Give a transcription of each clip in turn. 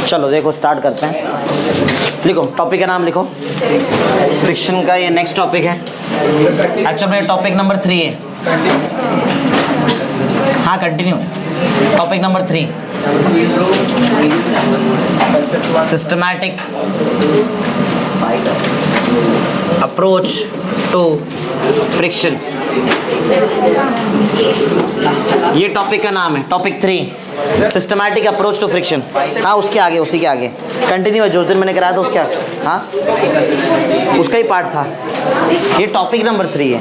चलो देखो स्टार्ट करते हैं। लिखो टॉपिक का नाम लिखो, फ्रिक्शन का ये नेक्स्ट टॉपिक है। एक्चुअली टॉपिक नंबर 3 है। हाँ continue. Topic number 3 systematic approach to friction, ये टॉपिक का नाम है। Topic 3 systematic approach to friction. हाँ उसके आगे, उसी के आगे कंटिन्यू है। जो उस दिन मैंने कराया था उसके आगे, हाँ उसका ही पार्ट था। ये टॉपिक नंबर 3 है।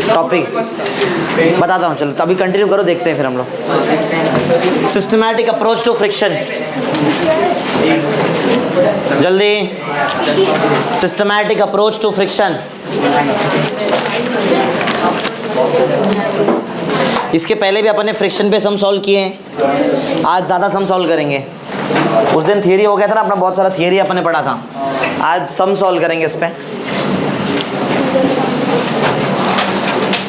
टॉपिक बताता हूँ, चलो तभी कंटिन्यू करो, देखते हैं फिर हम लोग। सिस्टमैटिक अप्रोच टू फ्रिक्शन, जल्दी। Systematic approach to friction. इसके पहले भी अपन ने फ्रिक्शन पे सम सॉल्व किए हैं, आज ज़्यादा सम सॉल्व करेंगे। उस दिन थियरी हो गया था ना अपना, बहुत सारा थियरी अपन ने पढ़ा था। आज सम सॉल्व करेंगे इस पे।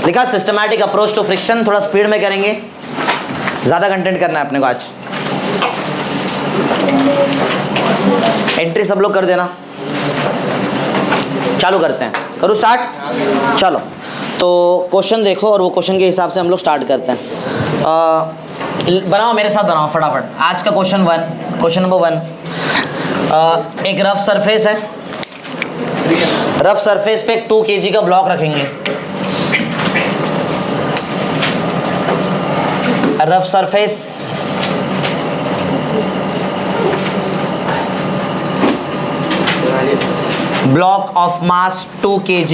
लिखा सिस्टमैटिक अप्रोच टू फ्रिक्शन, थोड़ा स्पीड में करेंगे, ज़्यादा कंटेंट करना है अपने को आज। एंट्री सब लोग कर देना। चालू करते हैं, करूँ स्टार्ट। चलो तो क्वेश्चन देखो और वो क्वेश्चन के हिसाब से हम लोग स्टार्ट करते हैं। बनाओ मेरे साथ, बनाओ फटाफट। आज का क्वेश्चन नंबर 1, एक रफ सरफेस है। रफ सरफेस पे एक 2 kg का ब्लॉक रखेंगे। Rough surface block of mass 2 kg,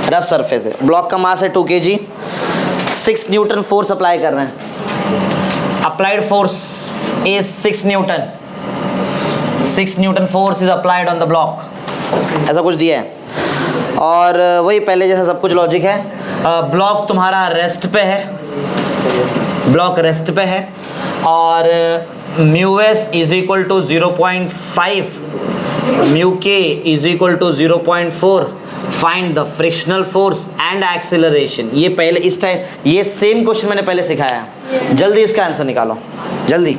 rough surface है, ब्लॉक का मास है 2 kg। 6 न्यूटन फोर्स अप्लाई कर रहे हैं। Applied force is 6 Newton. 6 Newton force is applied on the block, ऐसा कुछ दिया है। और वही पहले जैसा सब कुछ लॉजिक है। ब्लॉक तुम्हारा रेस्ट पे है, ब्लॉक रेस्ट पे है, और mu S is equal to 0.5, mu K is equal to 0.4। Find the frictional force and acceleration. ये पहले इस टाइम ये सेम क्वेश्चन मैंने पहले सिखाया है। जल्दी इसका आंसर निकालो, जल्दी।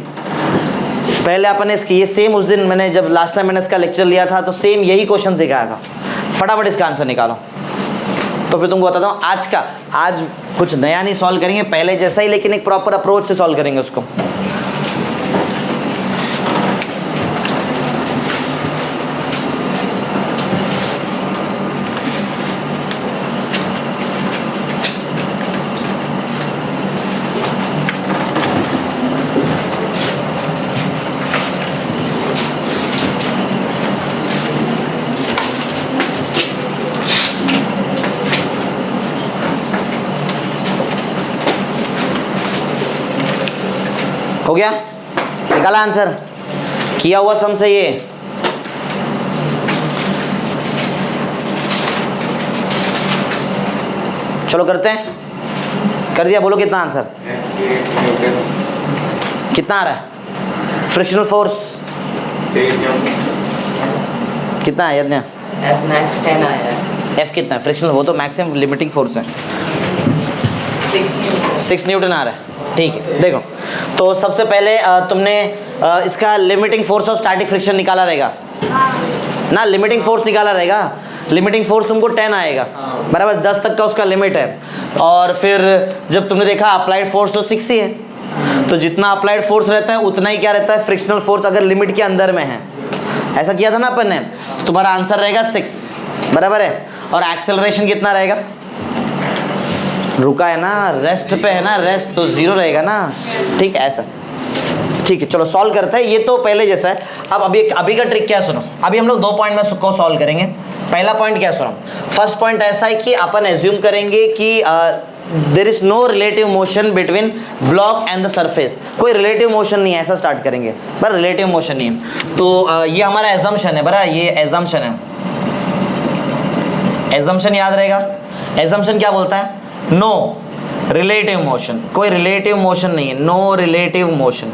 पहले अपन ने इसकी ये सेम उस दिन मैंने जब लास्ट टाइम मैंने इसका लेक्चर लिया था तो सेम यही क्वेश्चन सिखाया था। फटाफट इसका आंसर निकालो। तो फिर तुमको बताता हूँ आज कुछ नया नहीं सॉल्व करेंगे, पहले जैसा ही, लेकिन एक प्रॉपर अप्रोच से सॉल्व करेंगे उसको। हो गया, निकाला आंसर, किया हुआ सम से ये। चलो करते हैं, कर दिया। बोलो कितना आंसर, कितना आ रहा है? फ्रिक्शनल फोर्स कितना है यज्ञ? एफ कितना है फ्रिक्शनल? वो तो मैक्सिमम लिमिटिंग फोर्स है, 6 न्यूटन आ रहा है। ठीक है, देखो तो सबसे पहले तुमने इसका limiting force of static friction निकाला रहेगा ना, लिमिटिंग फोर्स निकाला रहेगा। लिमिटिंग फोर्स तुमको 10 आएगा, बराबर 10 तक का उसका लिमिट है। और फिर जब तुमने देखा अप्लाइड फोर्स तो 6 ही है, तो जितना अप्लाइड फोर्स रहता है उतना ही क्या रहता है फ्रिक्शनल फोर्स, अगर लिमिट के अंदर में है। ऐसा किया था ना अपन ने, तो तुम्हारा आंसर रहेगा 6, बराबर है। और एक्सेलरेशन कितना रहेगा? रुका है ना, रेस्ट पे है ना, रेस्ट तो 0 रहेगा ना। ठीक ऐसा, ठीक है। चलो सॉल्व करते हैं। ये तो पहले जैसा है। अब अभी का ट्रिक क्या सुनो। अभी हम लोग 2 पॉइंट में को सॉल्व करेंगे। पहला पॉइंट क्या सुनो, फर्स्ट पॉइंट ऐसा है कि अपन एज्यूम करेंगे कि there is no relative motion between block and the surface. कोई रिलेटिव मोशन नहीं है, ऐसा स्टार्ट करेंगे, पर रिलेटिव मोशन नहीं है। तो ये हमारा एजम्पशन है, बराबर, ये एजम्पशन है। एजम्पशन याद रहेगा। एजम्पशन क्या बोलता है? नो रिलेटिव मोशन, कोई रिलेटिव मोशन नहीं है, नो रिलेटिव मोशन।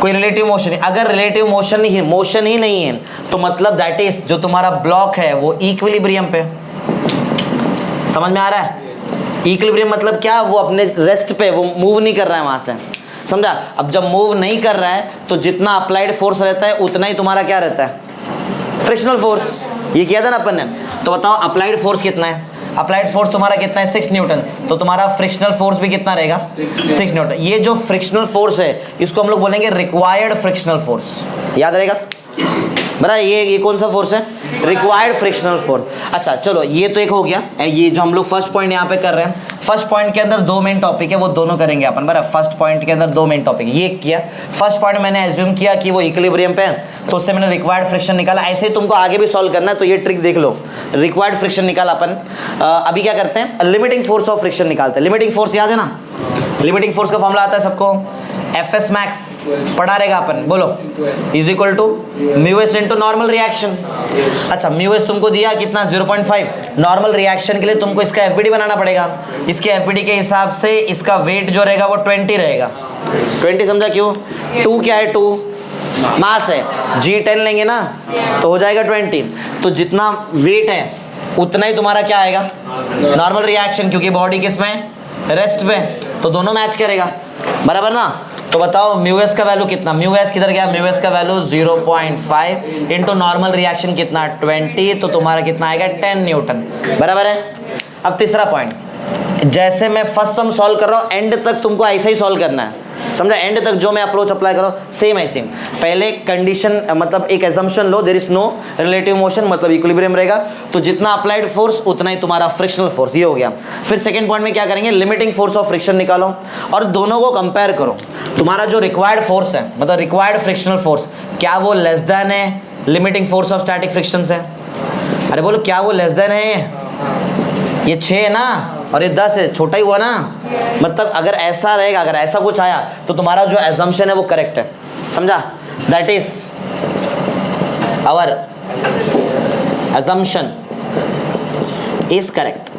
कोई रिलेटिव मोशन नहीं। अगर रिलेटिव मोशन ही नहीं है तो मतलब दैट इज जो तुम्हारा ब्लॉक है वो इक्विलिब्रियम पे। समझ में आ रहा है? इक्विलिब्रियम मतलब क्या, वो अपने रेस्ट पे, वो मूव नहीं कर रहा है वहां से, समझा? अब जब मूव नहीं कर रहा है तो जितना अप्लाइड फोर्स रहता है उतना ही तुम्हारा क्या रहता है, फ्रिक्शनल फोर्स। ये किया था ना अपन ने। तो बताओ अप्लाइड फोर्स कितना है? अप्लाइड फोर्स तुम्हारा कितना है, 6 न्यूटन। तो तुम्हारा फ्रिक्शनल फोर्स भी कितना रहेगा, 6 न्यूटन। ये जो फ्रिक्शनल फोर्स है इसको हम लोग बोलेंगे रिक्वायर्ड फ्रिक्शनल फोर्स। याद रहेगा बरा? ये कौन सा फोर्स है, रिक्वायर्ड फ्रिक्शनल फोर्स। अच्छा चलो, ये तो एक हो गया। ये जो हम लोग फर्स्ट पॉइंट यहाँ पे कर रहे हैं, फर्स्ट पॉइंट के अंदर 2 मेन टॉपिक है, वो दोनों करेंगे अपन। बराबर, फर्स्ट पॉइंट के अंदर 2 मेन टॉपिक। ये किया फर्स्ट पॉइंट, मैंने एज्यूम किया कि वो इक्विलिब्रियम पे है तो उससे मैंने रिक्वायर्ड फ्रिक्शन निकाला। ऐसे ही तुमको आगे भी सॉल्व करना है तो ये ट्रिक देख लो। रिक्वायर्ड फ्रिक्शन निकाला अपन। अभी क्या करते हैं, लिमिटिंग फोर्स ऑफ फ्रिक्शन निकालते हैं। लिमिटिंग फोर्स याद है ना? लिमिटिंग फोर्स का फॉर्मूला आता है सबको, एफ एस मैक्स पढ़ा रहेगा अपन, बोलो, is equal to mu S into normal reaction. अच्छा, म्यू एस तुमको दिया कितना, 0.5। नॉर्मल रिएक्शन के लिए तुमको इसका एफपीडी बनाना पड़ेगा। इसके एफपीडी के हिसाब से इसका वेट जो रहेगा वो 20 रहेगा। 20 समझा क्यों? 2 क्या है, 2 मास है, G10 लेंगे ना तो हो जाएगा 20। तो जितना वेट है उतना ही तुम्हारा क्या आएगा, नॉर्मल रिएक्शन, क्योंकि बॉडी किस में, रेस्ट पे, तो दोनों मैच करेगा। बराबर ना? तो बताओ म्यू एस का वैल्यू कितना, म्यू एस किधर गया, म्यू एस का वैल्यू 0.5 इंटू नॉर्मल रिएक्शन कितना, 20, तो तुम्हारा कितना आएगा, 10 न्यूटन। बराबर है? अब तीसरा पॉइंट, जैसे मैं फर्स्ट सम सॉल्व कर रहा हूँ एंड तक तुमको ऐसा ही सॉल्व करना है, समझा? एंड तक जो मैं अप्रोच अप्लाई करो सेम है सेम। पहले कंडीशन मतलब एक एजम्पशन लो, there is no relative motion, मतलब इक्विलिब्रियम रहेगा, तो जितना अप्लाइड फोर्स उतना ही तुम्हारा फ्रिक्शनल फोर्स। ये हो गया। फिर सेकंड पॉइंट में क्या करेंगे, लिमिटिंग फोर्स ऑफ फ्रिक्शन निकालो और दोनों को कंपेयर करो। तुम्हारा जो रिक्वायर्ड फोर्स है, मतलब रिक्वायर्ड फ्रिक्शनल फोर्स, क्या वो लेस देन है limiting force of static friction से? अरे बोलो, क्या वो लेस देन है? ये 6 है ना और ये 10 है, छोटा ही हुआ ना। मतलब अगर ऐसा रहेगा, अगर ऐसा कुछ आया तो तुम्हारा जो एजम्पशन है वो करेक्ट है, समझा? That is our assumption is correct.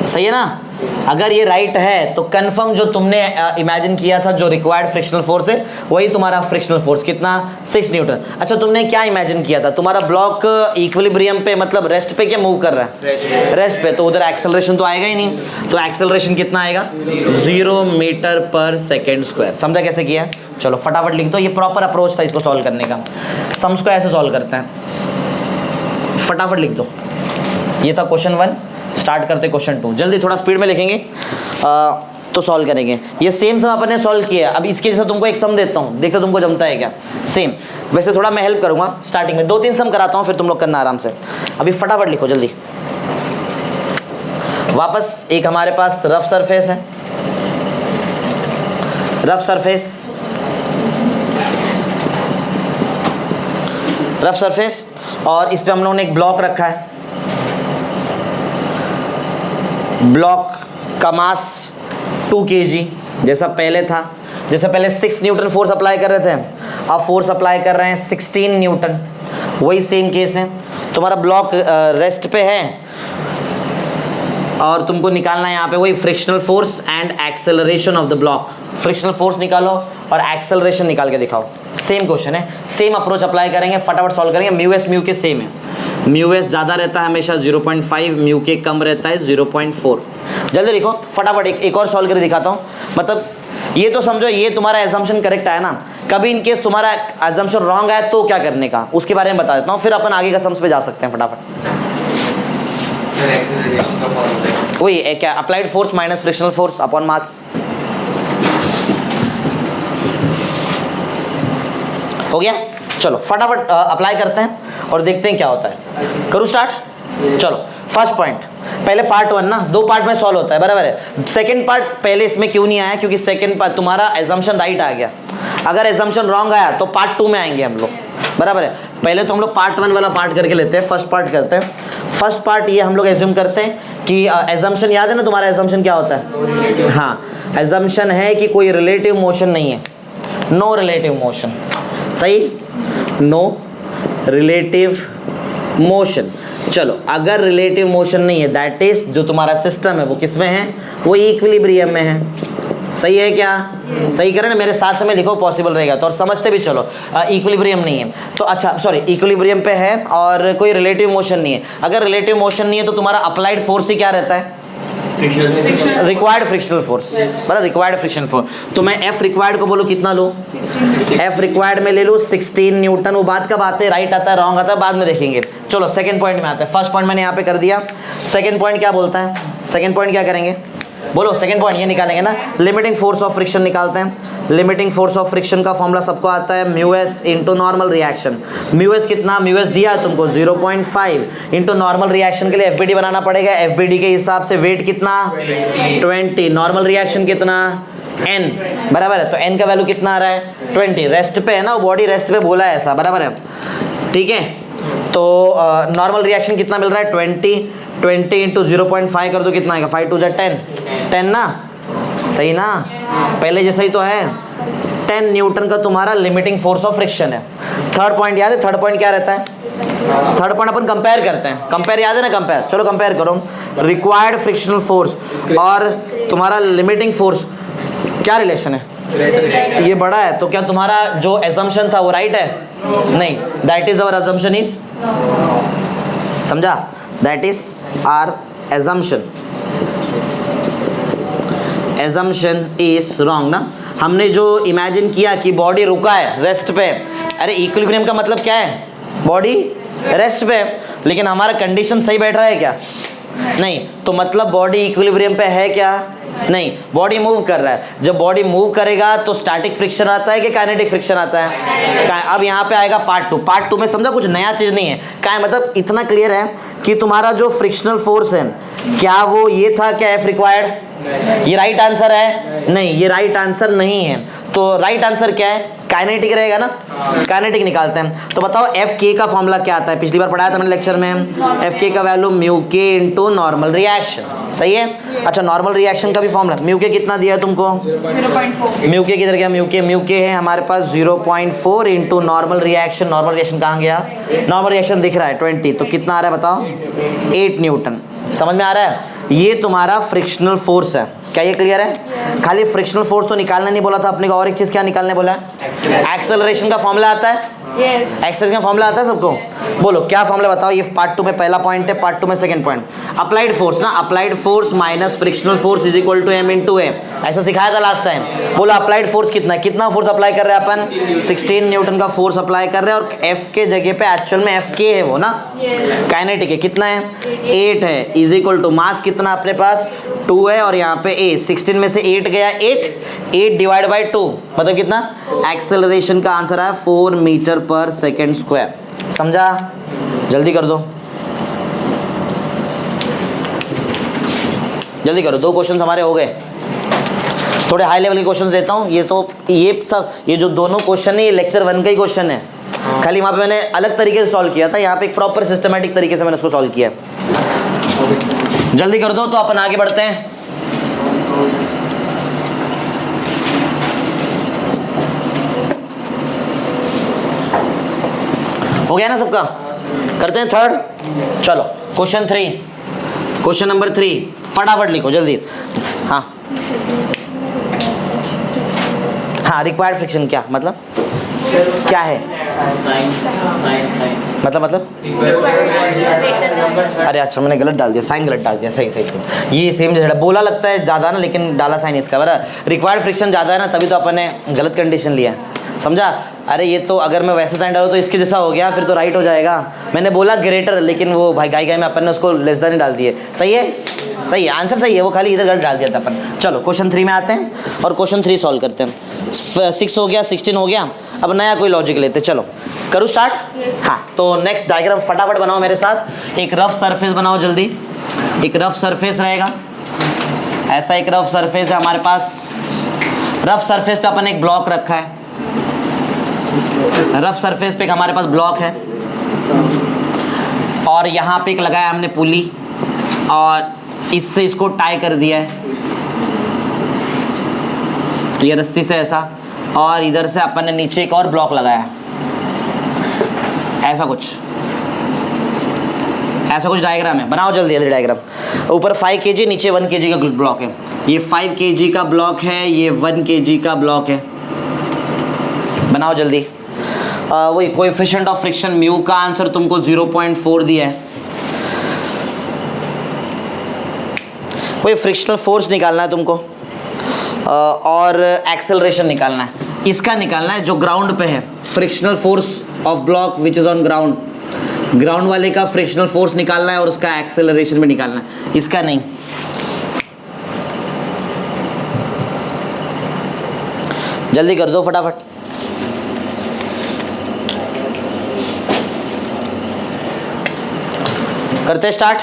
सही है ना? अगर ये राइट है तो कंफर्म जो तुमने इमेजिन किया था जो रिक्वायर्ड फ्रिक्शनल फोर्स है वही तुम्हारा फ्रिक्शनल फोर्स, कितना, 6 न्यूटन। अच्छा, तुमने क्या इमेजिन किया था, तुम्हारा ब्लॉक इक्विलिब्रियम पे मतलब रेस्ट पे क्या मूव कर रहा है, रेस्ट पे, तो उधर एक्सेलरेशन तो आएगा ही नहीं। तो एक्सेलरेशन कितना आएगा, 0 मीटर पर सेकेंड स्क्वायर। समझा कैसे किया? चलो फटाफट लिख दो। ये प्रॉपर अप्रोच था इसको सॉल्व करने का। सम्स को ऐसे सॉल्व करते हैं, फटाफट लिख दो। ये था क्वेश्चन 1। स्टार्ट करते क्वेश्चन 2, जल्दी थोड़ा स्पीड में लिखेंगे तो सॉल्व करेंगे। ये सेम सम अपन ने सॉल्व किया। अब इसके जैसा तुमको एक सम देता हूँ, देखते तुमको जमता है क्या। सेम, वैसे थोड़ा मैं हेल्प करूँगा स्टार्टिंग में, 2-3 सम कराता हूँ फिर तुम लोग करना आराम से। अभी फटाफट लिखो जल्दी। वापस एक हमारे पास रफ सरफेस है, रफ सरफेस, रफ सरफेस, और इस पे हम लोगों ने एक ब्लॉक रखा है। ब्लॉक का मास 2 kg जैसा पहले था। जैसे पहले 6 न्यूटन फोर्स अप्लाई कर रहे थे, अब फोर्स अप्लाई कर रहे हैं 16 न्यूटन। वही सेम केस है। तुम्हारा ब्लॉक रेस्ट पे है और तुमको निकालना है यहाँ पे वही frictional force and acceleration of the block. Frictional force निकालो और एक्सेलरेशन निकाल के दिखाओ। सेम क्वेश्चन है, सेम अप्रोच अप्लाई करेंगे, फटाफट सॉल्व करेंगे। म्यू एस म्यू के सेम है। म्यू एस ज़्यादा रहता है हमेशा 0.5, म्यू के कम रहता है 0.4। जल्दी लिखो फटाफट। एक और सॉल्व करके दिखाता हूँ। मतलब ये तो समझो ये तुम्हारा एजम्पशन करेक्ट आया ना। कभी इनकेस तुम्हारा एजम्पशन रॉन्ग आया तो क्या करने का, उसके बारे में बता देता हूँ, फिर अपन आगे का सम्स पे जा सकते हैं फटाफट। वही क्या, applied force minus frictional force upon mass. हो गया? चलो फटाफट अप्लाई करते हैं और देखते हैं क्या होता है। करूँ स्टार्ट? चलो फर्स्ट पॉइंट, पहले पार्ट 1 ना 2 पार्ट में सॉल्व होता है, बराबर है। सेकंड पार्ट पहले इसमें क्यों नहीं आया, क्योंकि सेकंड पार्ट तुम्हारा एजम्पशन राइट आ गया। अगर एजम्पशन रॉन्ग आया तो पार्ट 2 में आएंगे हम लोग, बराबर है। पहले तो हम लोग पार्ट 1 वाला पार्ट करके लेते हैं, फर्स्ट पार्ट करते हैं। फर्स्ट पार्ट ये हम लोग एज्यूम करते हैं कि एजम्पशन याद है ना तुम्हारा, एजम्पशन क्या होता है? हाँ, एजम्पशन है कि कोई रिलेटिव मोशन नहीं है, नो रिलेटिव मोशन। सही, नो रिलेटिव मोशन। चलो अगर रिलेटिव मोशन नहीं है दैट इज जो तुम्हारा सिस्टम है वो किस में है, वो इक्विलिब्रियम में है। सही है क्या? सही करें ना, मेरे साथ में लिखो पॉसिबल रहेगा तो, और समझते भी चलो। इक्विलिब्रियम नहीं है तो, अच्छा सॉरी इक्विलिब्रियम पे है और कोई रिलेटिव मोशन नहीं है। अगर रिलेटिव मोशन नहीं है तो तुम्हारा अप्लाइड फोर्स ही क्या रहता है? रिक्वायर्ड फ्रिक्शनल फोर्स, बराबर, रिक्वायर्ड फ्रिक्शन फोर्स। तो मैं एफ रिक्वायर्ड को बोलूँ कितना लो? एफ रिक्वायर्ड में ले लूँ 16 न्यूटन। वो बात कब आते हैं, राइट आता है रॉन्ग आता है बाद में देखेंगे। चलो सेकंड पॉइंट में आते हैं। फर्स्ट पॉइंट मैंने यहाँ पे कर दिया, सेकंड पॉइंट क्या बोलता है? सेकंड पॉइंट क्या करेंगे बोलो? सेकंड पॉइंट ये निकालेंगे ना, लिमिटिंग फोर्स ऑफ फ्रिक्शन निकालते हैं। लिमिटिंग फोर्स ऑफ फ्रिक्शन का फॉर्मूला सबको आता है, mu S into normal reaction. Mu S कितना? म्यू एस दिया है तुमको 0.5 इंटू नॉर्मल रिएक्शन के लिए एफबीडी बनाना पड़ेगा। एफबीडी के हिसाब से वेट कितना? 20। नॉर्मल रिएक्शन कितना? n, बराबर है। तो n का वैल्यू कितना आ रहा है? 20। रेस्ट पे है ना, बॉडी रेस्ट पे बोला है ऐसा, बराबर है, ठीक है। तो नॉर्मल रिएक्शन कितना मिल रहा है? 20 इंटू 0.5 कर दो, कितना आएगा? 5 2 10, 10 ना, सही ना, पहले जैसा ही तो है। 10 न्यूटन का तुम्हारा लिमिटिंग फोर्स ऑफ फ्रिक्शन है। थर्ड पॉइंट याद है? थर्ड पॉइंट क्या रहता है? थर्ड पॉइंट अपन कंपेयर करते हैं। कंपेयर याद है ना? कंपेयर, चलो कंपेयर करो। रिक्वायर्ड फ्रिक्शनल फोर्स और तुम्हारा लिमिटिंग फोर्स क्या रिलेशन है? ये बड़ा है, तो क्या तुम्हारा जो एजम्पशन था वो राइट है? नहीं, that is our assumption is, समझा? That is our assumption, assumption is wrong ना। हमने जो इमेजिन किया कि बॉडी रुका है रेस्ट पे, अरे इक्विलिब्रियम का मतलब क्या है? बॉडी रेस्ट पे, लेकिन हमारा कंडीशन सही बैठ रहा है क्या? नहीं, तो मतलब बॉडी इक्विलिब्रियम पे है क्या? नहीं, बॉडी मूव कर रहा है। जब बॉडी मूव करेगा तो स्टैटिक फ्रिक्शन आता है कि काइनेटिक फ्रिक्शन आता है? अब यहाँ पे आएगा पार्ट टू। पार्ट टू में समझा कुछ नया चीज़ नहीं है, क्या मतलब इतना क्लियर है कि तुम्हारा जो फ्रिक्शनल फोर्स है क्या वो ये था क्या एफ रिक्वायर्ड? ये राइट आंसर है? नहीं, ये राइट आंसर नहीं है। तो राइट आंसर क्या है? काइनेटिक रहेगा ना, काइनेटिक निकालते हैं। तो बताओ एफ के का फॉर्मूला क्या आता है? पिछली बार पढ़ाया था मैंने लेक्चर में, एफ के का वैल्यू म्यू के इंटू नॉर्मल रिएक्शन, सही है। अच्छा, नॉर्मल रिएक्शन का भी फॉर्मूला, म्यू के कितना दिया है तुमको? 0.4। म्यू के किधर गया? म्यू के है हमारे पास 0.4 into normal reaction. Normal reaction कहाँ गया? नॉर्मल रिएक्शन दिख रहा है 20, तो कितना आ रहा है बताओ? 8 न्यूटन। समझ में आ रहा है? ये तुम्हारा फ्रिक्शनल फोर्स है। क्या ये क्लियर है? खाली फ्रिक्शनल फोर्स तो निकालना नहीं बोला था अपने को, और एक चीज क्या निकालने बोला है? एक्सेलरेशन का फॉर्मूला आता है? यस। एक्सेलरेशन का फॉर्मूला आता है सबको? बोलो क्या फॉर्मूला बताओ। ये पार्ट 2 में पहला पॉइंट है, पार्ट 2 में सेकंड पॉइंट। अप्लाइड फोर्स ना, applied force minus frictional force is equal to m into A, ऐसा सिखाया था लास्ट टाइम। बोलो अप्लाइड फोर्स कितना है? कितना फोर्स अप्लाई कर रहे हैं अपन? 16 न्यूटन का फोर्स अप्लाई कर रहे हैं, और एफ के जगह पे एक्चुअल में एफ के है वो ना, काइनेटिक है। कितना है? 8 है, इज इक्वल टू मास कितना अपने पास? 2 है, और यहाँ पे ए 16 में से 8 गया, 8 डिवाइड बाई 2 मतलब कितना? एक्सेलरेशन का आंसर है 4 मीटर पर सेकेंड स्क्वायर। समझा? जल्दी कर दो, जल्दी करो। 2 क्वेश्चन हमारे हो गए। थोड़े हाई लेवल के क्वेश्चन देता हूँ। ये सब ये जो दोनों क्वेश्चन है ये लेक्चर 1 का ही क्वेश्चन है, खाली वहाँ पे मैंने अलग तरीके से सॉल्व किया था, यहाँ पे एक प्रॉपर सिस्टमेटिक तरीके से मैंने उसको सॉल्व किया है। जल्दी कर दो तो अपन आगे बढ़ते हैं। हो गया ना सबका? करते हैं थर्ड। चलो क्वेश्चन 3, क्वेश्चन नंबर 3 फटाफट लिखो जल्दी। हाँ हाँ, रिक्वायर्ड फ्रिक्शन क्या मतलब? क्या है मतलब? अरे अच्छा मैंने गलत डाल दिया, साइन गलत डाल दिया। सही ये सेम जैसा बोला लगता है ज़्यादा ना, लेकिन डाला साइन इसका बराबर। रिक्वायर्ड फ्रिक्शन ज़्यादा है ना, तभी तो अपन ने गलत कंडीशन लिया है, समझा? अरे ये तो अगर मैं वैसे साइन डालूँ तो इसके जैसा हो गया, फिर तो राइट हो जाएगा। मैंने बोला ग्रेटर, लेकिन वो भाई गाय में अपन ने उसको लेस देन डाल दिए। सही है, सही है, आंसर सही है, वो खाली इधर गलत डाल दिया था अपन। चलो क्वेश्चन 3 में आते हैं और क्वेश्चन 3 सॉल्व करते हैं। 6 हो गया, 16 हो गया, अब नया कोई लॉजिक लेते। चलो करूँ स्टार्ट? हाँ, तो नेक्स्ट डायग्राम फटाफट बनाओ मेरे साथ। एक रफ सरफेस बनाओ जल्दी। एक रफ सरफेस रहेगा, ऐसा एक रफ सरफेस है हमारे पास। रफ सरफेस पे अपन एक ब्लॉक रखा है, रफ सरफेस पे हमारे पास ब्लॉक है, और यहाँ पे एक लगाया हमने पुली, और इससे इसको टाई कर दिया है, तो ये रस्सी से ऐसा, और इधर से अपन ने नीचे एक और ब्लॉक लगाया है, ऐसा कुछ डायग्राम है। बनाओ जल्दी जल्दी डायग्राम। ऊपर 5 kg नीचे 1 kg का ब्लॉक है। ये 5 kg का ब्लॉक है, ये 1 kg का ब्लॉक है। बनाओ जल्दी। वही कोएफिशिएंट ऑफ फ्रिक्शन म्यू का आंसर तुमको 0.4 दिया है। वही फ्रिक्शनल फोर्स निकालना है तुमको और एक्सेलरेशन निकालना है। इसका निकालना है जो ग्राउंड पे है, frictional force of block which is on ground. Ground वाले का फ्रिक्शनल फोर्स निकालना है और उसका एक्सेलरेशन भी निकालना है, इसका नहीं। जल्दी कर दो फटाफट। करते स्टार्ट,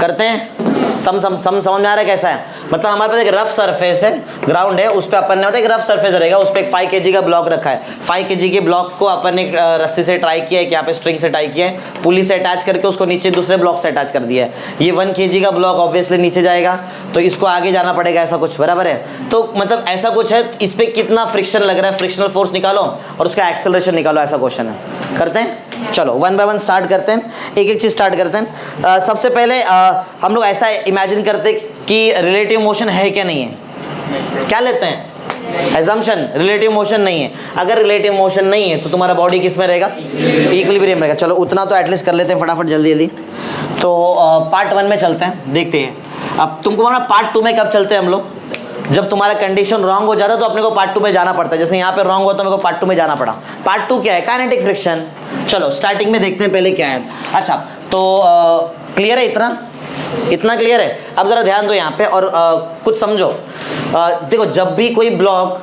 करते हैं। समझ में आ रहा है कैसा है? मतलब हमारे पास एक रफ सरफेस है, ग्राउंड है, उस पर अपन ने मतलब एक रफ सरफेस रहेगा, उस पर एक 5 kg का ब्लॉक रखा है। 5 kg के ब्लॉक को अपन ने रस्सी से टाई किया है, यहाँ पे स्ट्रिंग से टाई किया है, पुली से अटैच करके उसको नीचे दूसरे ब्लॉक से अटैच कर दिया है। ये 1 kg का ब्लॉक ऑब्वियसली नीचे जाएगा, तो इसको आगे जाना पड़ेगा, ऐसा कुछ बराबर है। तो मतलब ऐसा कुछ है, इस पर कितना फ्रिक्शन लग रहा है, फ्रिक्शनल फोर्स निकालो और उसका एक्सेलरेशन निकालो, ऐसा क्वेश्चन है। करते हैं, चलो 1 by 1 स्टार्ट करते हैं, एक एक चीज़ स्टार्ट करते हैं। सबसे पहले हम लोग ऐसा इमेजिन करते कि रिलेटिव मोशन है क्या नहीं है, क्या लेते हैं एजम्पशन, रिलेटिव मोशन नहीं है। अगर रिलेटिव मोशन नहीं है तो तुम्हारा बॉडी किस में रहेगा, इक्विलिब्रियम रहेगा। चलो उतना तो एटलीस्ट कर लेते हैं फटाफट जल्दी जल्दी। तो पार्ट 1 में चलते हैं, देखते हैं। अब तुमको मालूम पार्ट 2 में कब चलते हैं हम लोग, जब तुम्हारा कंडीशन रॉन्ग हो जाता है तो अपने को पार्ट 2 में जाना पड़ता है। जैसे यहाँ पे रॉन्ग हुआ तो मेरे को पार्ट 2 में जाना पड़ा। पार्ट 2 क्या है, काइनेटिक फ्रिक्शन। चलो स्टार्टिंग में देखते हैं पहले क्या है। अच्छा तो क्लियर है, इतना क्लियर है। अब जरा ध्यान दो यहाँ पे और कुछ समझो। देखो जब भी कोई ब्लॉक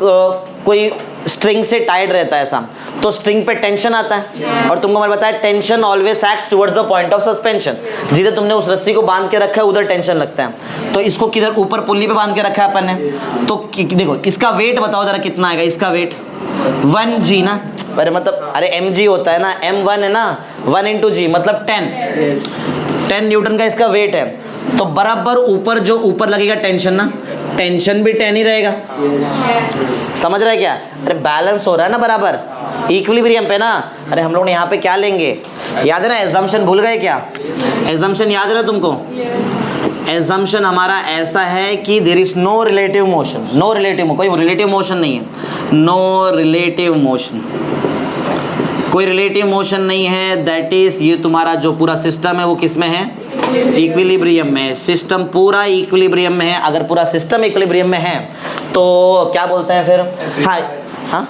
कोई स्ट्रिंग से टाइड रहता है ऐसा, तो स्ट्रिंग पे टेंशन आता है और तुमको मैंने बताया tension always acts towards the point of suspension. जिधर तुमने उस रस्सी को बांध के रखा है उधर टेंशन लगता है। तो इसको किधर, ऊपर पुल्ली पे बांध के रखा है अपन ने। तो देखो इसका वेट बताओ जरा कितना आएगा, इसका वेट 1g ना, अरे मतलब अरे mg होता है ना, m1 है ना, 1 into g मतलब 10 न्यूटन का इसका वेट है। तो बराबर ऊपर जो ऊपर लगेगा टेंशन ना, टेंशन भी 10 ही रहेगा। समझ रहे क्या? अरे बैलेंस हो रहा है ना बराबर, इक्विलिब्रियम पे ना। अरे हम लोग यहाँ पे क्या लेंगे, याद है ना, एजम्पशन भूल गए क्या? एजम्पशन याद है ना तुमको? एजम्पशन हमारा ऐसा है कि there is no relative motion, no relative, कोई रिलेटिव मोशन नहीं है, नो रिलेटिव मोशन, कोई रिलेटिव मोशन नहीं है। दैट इज ये तुम्हारा जो पूरा सिस्टम है वो किस में है, इक्विलिब्रियम में। सिस्टम पूरा इक्विलिब्रियम में है। अगर पूरा सिस्टम इक्विलिब्रियम में है तो क्या बोलते हैं फिर, हाँ हाँ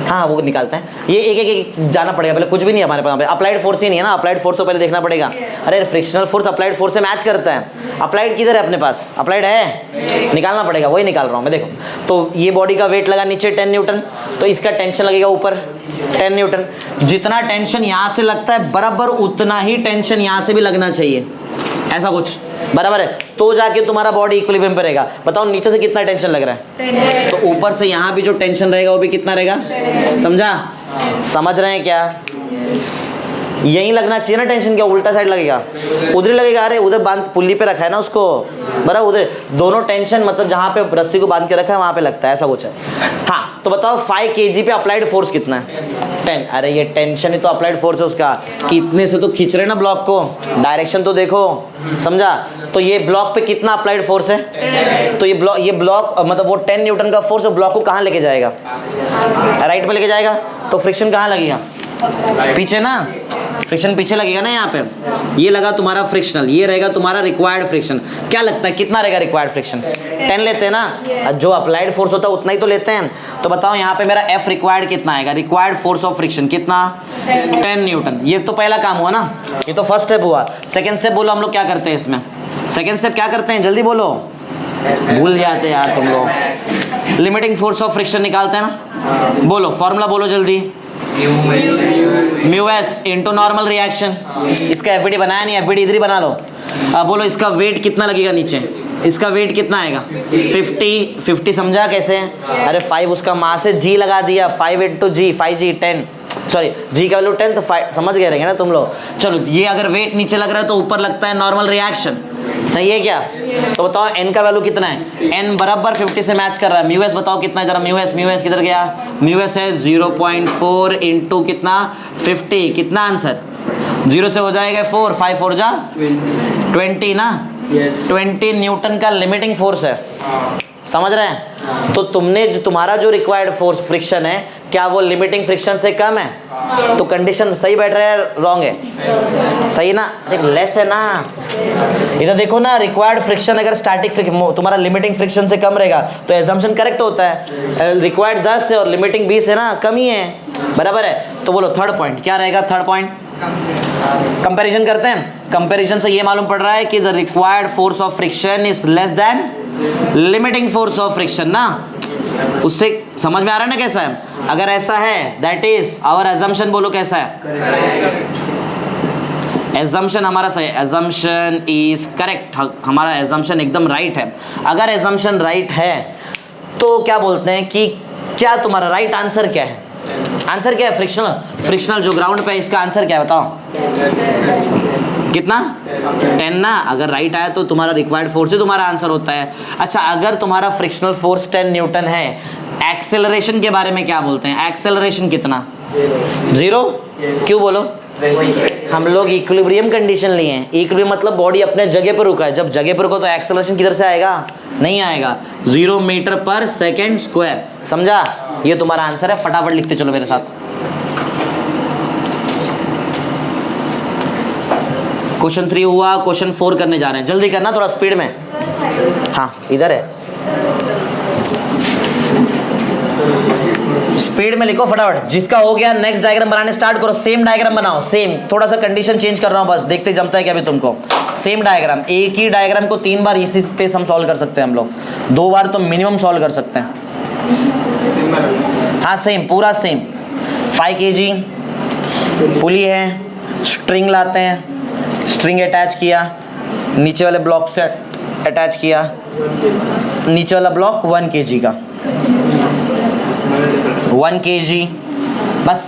हाँ वो निकालते हैं। ये एक जाना पड़ेगा, पहले कुछ भी नहीं है हमारे पास। अप्लाइड फोर्स ही नहीं है ना, अप्लाइड फोर्स तो पहले देखना पड़ेगा। अरे फ्रिक्शनल फोर्स अप्लाइड फोर्स से मैच करता है। अप्लाइड किधर है अपने पास, अप्लाइड है, निकालना पड़ेगा, वही निकाल रहा हूँ मैं। देखो तो ये बॉडी का वेट लगा नीचे 10 न्यूटन, तो इसका टेंशन लगेगा ऊपर 10 न्यूटन। जितना टेंशन यहाँ से लगता है बराबर उतना ही टेंशन यहाँ से भी लगना चाहिए, ऐसा कुछ बराबर है, तो जाके तुम्हारा बॉडी इक्विलिब्रियम पे रहेगा। बताओ नीचे से कितना टेंशन लग रहा है, तो ऊपर से यहाँ भी जो टेंशन रहेगा वो भी कितना रहेगा, समझा? समझ रहे हैं क्या? यहीं लगना चाहिए ना टेंशन, क्या उल्टा साइड लगेगा, उधर लगेगा। अरे उधर बांध पुल्ली पे रखा है ना उसको, बराबर उधर दोनों टेंशन मतलब जहाँ पे रस्सी को बांध के रखा है वहाँ पे लगता है, ऐसा कुछ है। हाँ तो बताओ 5 kg पे अप्लाइड फोर्स कितना है, 10। अरे ये टेंशन ही तो अप्लाइड फोर्स है उसका, इतने से तो खींच रहे ना ब्लॉक को, डायरेक्शन तो देखो, समझा? तो ये ब्लॉक पे कितना अप्लाइड फोर्स है, तो ये ब्लॉक मतलब वो 10 न्यूटन का फोर्स ब्लॉक को कहाँ लेके जाएगा, राइट पे लेके जाएगा। तो फ्रिक्शन कहाँ लगेगा, पीछे ना, फ्रिक्शन पीछे लगेगा ना यहाँ पे। ये लगा तुम्हारा फ्रिक्शनल, ये रहेगा तुम्हारा रिक्वायर्ड फ्रिक्शन। क्या लगता है कितना रहेगा रिक्वायर्ड फ्रिक्शन, 10 लेते हैं ना, जो अप्लाइड फोर्स होता है उतना ही तो लेते हैं। तो बताओ यहाँ पे मेरा F रिक्वायर्ड कितना आएगा, रिक्वायर्ड फोर्स ऑफ फ्रिक्शन कितना, 10 न्यूटन। ये तो पहला काम हुआ ना, ये तो फर्स्ट स्टेप हुआ। सेकेंड स्टेप बोलो हम लोग क्या करते हैं इसमें, सेकेंड स्टेप क्या करते हैं, जल्दी बोलो, भूल जाते यार तुम लोग। लिमिटिंग फोर्स ऑफ फ्रिक्शन निकालते हैं ना, बोलो फॉर्मूला बोलो जल्दी, mu S into normal reaction. इसका एफबीडी बनाया नहीं, एफबीडी इधर ही बना लो। अब बोलो इसका वेट कितना लगेगा नीचे, इसका वेट कितना आएगा, 50 समझा कैसे? अरे 5 उसका मास है, जी लगा दिया, 5 into g, 5g 10, सॉरी जी का वैल्यू 10 तो 5, समझ गए रहेंगे ना तुम लोग। चलो ये अगर वेट नीचे लग रहा है तो ऊपर लगता है नॉर्मल रिएक्शन, सही है क्या? तो बताओ n का वैल्यू कितना है, n बराबर 50 से मैच कर रहा है। म्यू एस बताओ कितना है जरा, म्यू एस किधर गया, म्यू एस है 0.4 इंटू कितना 50, कितना आंसर, 0 से हो जाएगा 4, 5 4 जा 20 ना, 20 न्यूटन का लिमिटिंग फोर्स है, समझ रहे हैं? तो तुमने जो तुम्हारा जो रिक्वायर्ड फोर्स फ्रिक्शन है, क्या वो लिमिटिंग फ्रिक्शन से कम है? तो कंडीशन सही बैठ रहा है, रॉन्ग है? सही ना, एक लेस है ना। इधर देखो ना, रिक्वायर्ड फ्रिक्शन अगर स्टैटिक तुम्हारा लिमिटिंग फ्रिक्शन से कम रहेगा तो एजम्पशन करेक्ट होता है। रिक्वायर्ड 10 है और लिमिटिंग 20 है ना, कम ही है, बराबर है। तो बोलो थर्ड पॉइंट क्या रहेगा? थर्ड पॉइंट कंपैरिजन करते हैं। कंपैरिजन से ये मालूम पड़ रहा है कि the required force of friction is less than limiting force of friction ना। उससे समझ में आ रहा है ना कैसा है? अगर ऐसा है दैट इज आवर एजम्पशन, बोलो कैसा है? एजम्पशन हमारा सही, एजम्पशन इज करेक्ट, हमारा एजम्पशन एकदम राइट है। अगर एजम्पशन राइट है तो क्या बोलते हैं कि क्या तुम्हारा राइट आंसर क्या है? आंसर क्या है? फ्रिक्शनल जो ग्राउंड पे है, इसका आंसर क्या है बताओ? कितना? 10 ना। अगर राइट आया तो तुम्हारा रिक्वायर्ड फोर्स ही तुम्हारा आंसर होता है। अच्छा, अगर तुम्हारा फ्रिक्शनल फोर्स 10 न्यूटन है, एक्सेलरेशन के बारे में क्या बोलते हैं? एक्सेलरेशन कितना? 0। क्यों बोलो? हम लोग इक्विलिब्रियम कंडीशन लिए हैं। इक्विलिब्रियम मतलब बॉडी अपने जगह पर रुका है। जब जगह पर रुको तो एक्सेलरेशन किधर से आएगा? नहीं आएगा। 0 मीटर पर सेकेंड स्क्वायर। समझा? ये तुम्हारा आंसर है। फटाफट लिखते चलो मेरे साथ। क्वेश्चन 3 हुआ, क्वेश्चन 4 करने जा रहे हैं। जल्दी करना, थोड़ा स्पीड में। हाँ, इधर है, स्पीड में लिखो फटाफट। जिसका हो गया नेक्स्ट डायग्राम बनाने स्टार्ट करो। सेम डायग्राम बनाओ, सेम, थोड़ा सा कंडीशन चेंज कर रहा हूँ बस, देखते जमता है क्या अभी तुमको। सेम डायग्राम, एक ही डायग्राम को 3 बार इसी स्पेस हम सॉल्व कर सकते हैं हम लोग। 2 बार तो मिनिमम सॉल्व कर सकते हैं। हाँ सेम, पूरा सेम। 5 kg पुली है, स्ट्रिंग लाते हैं, स्ट्रिंग अटैच किया, नीचे वाले ब्लॉक से अटैच किया, नीचे वाला ब्लॉक 1 kg का, 1 kg बस।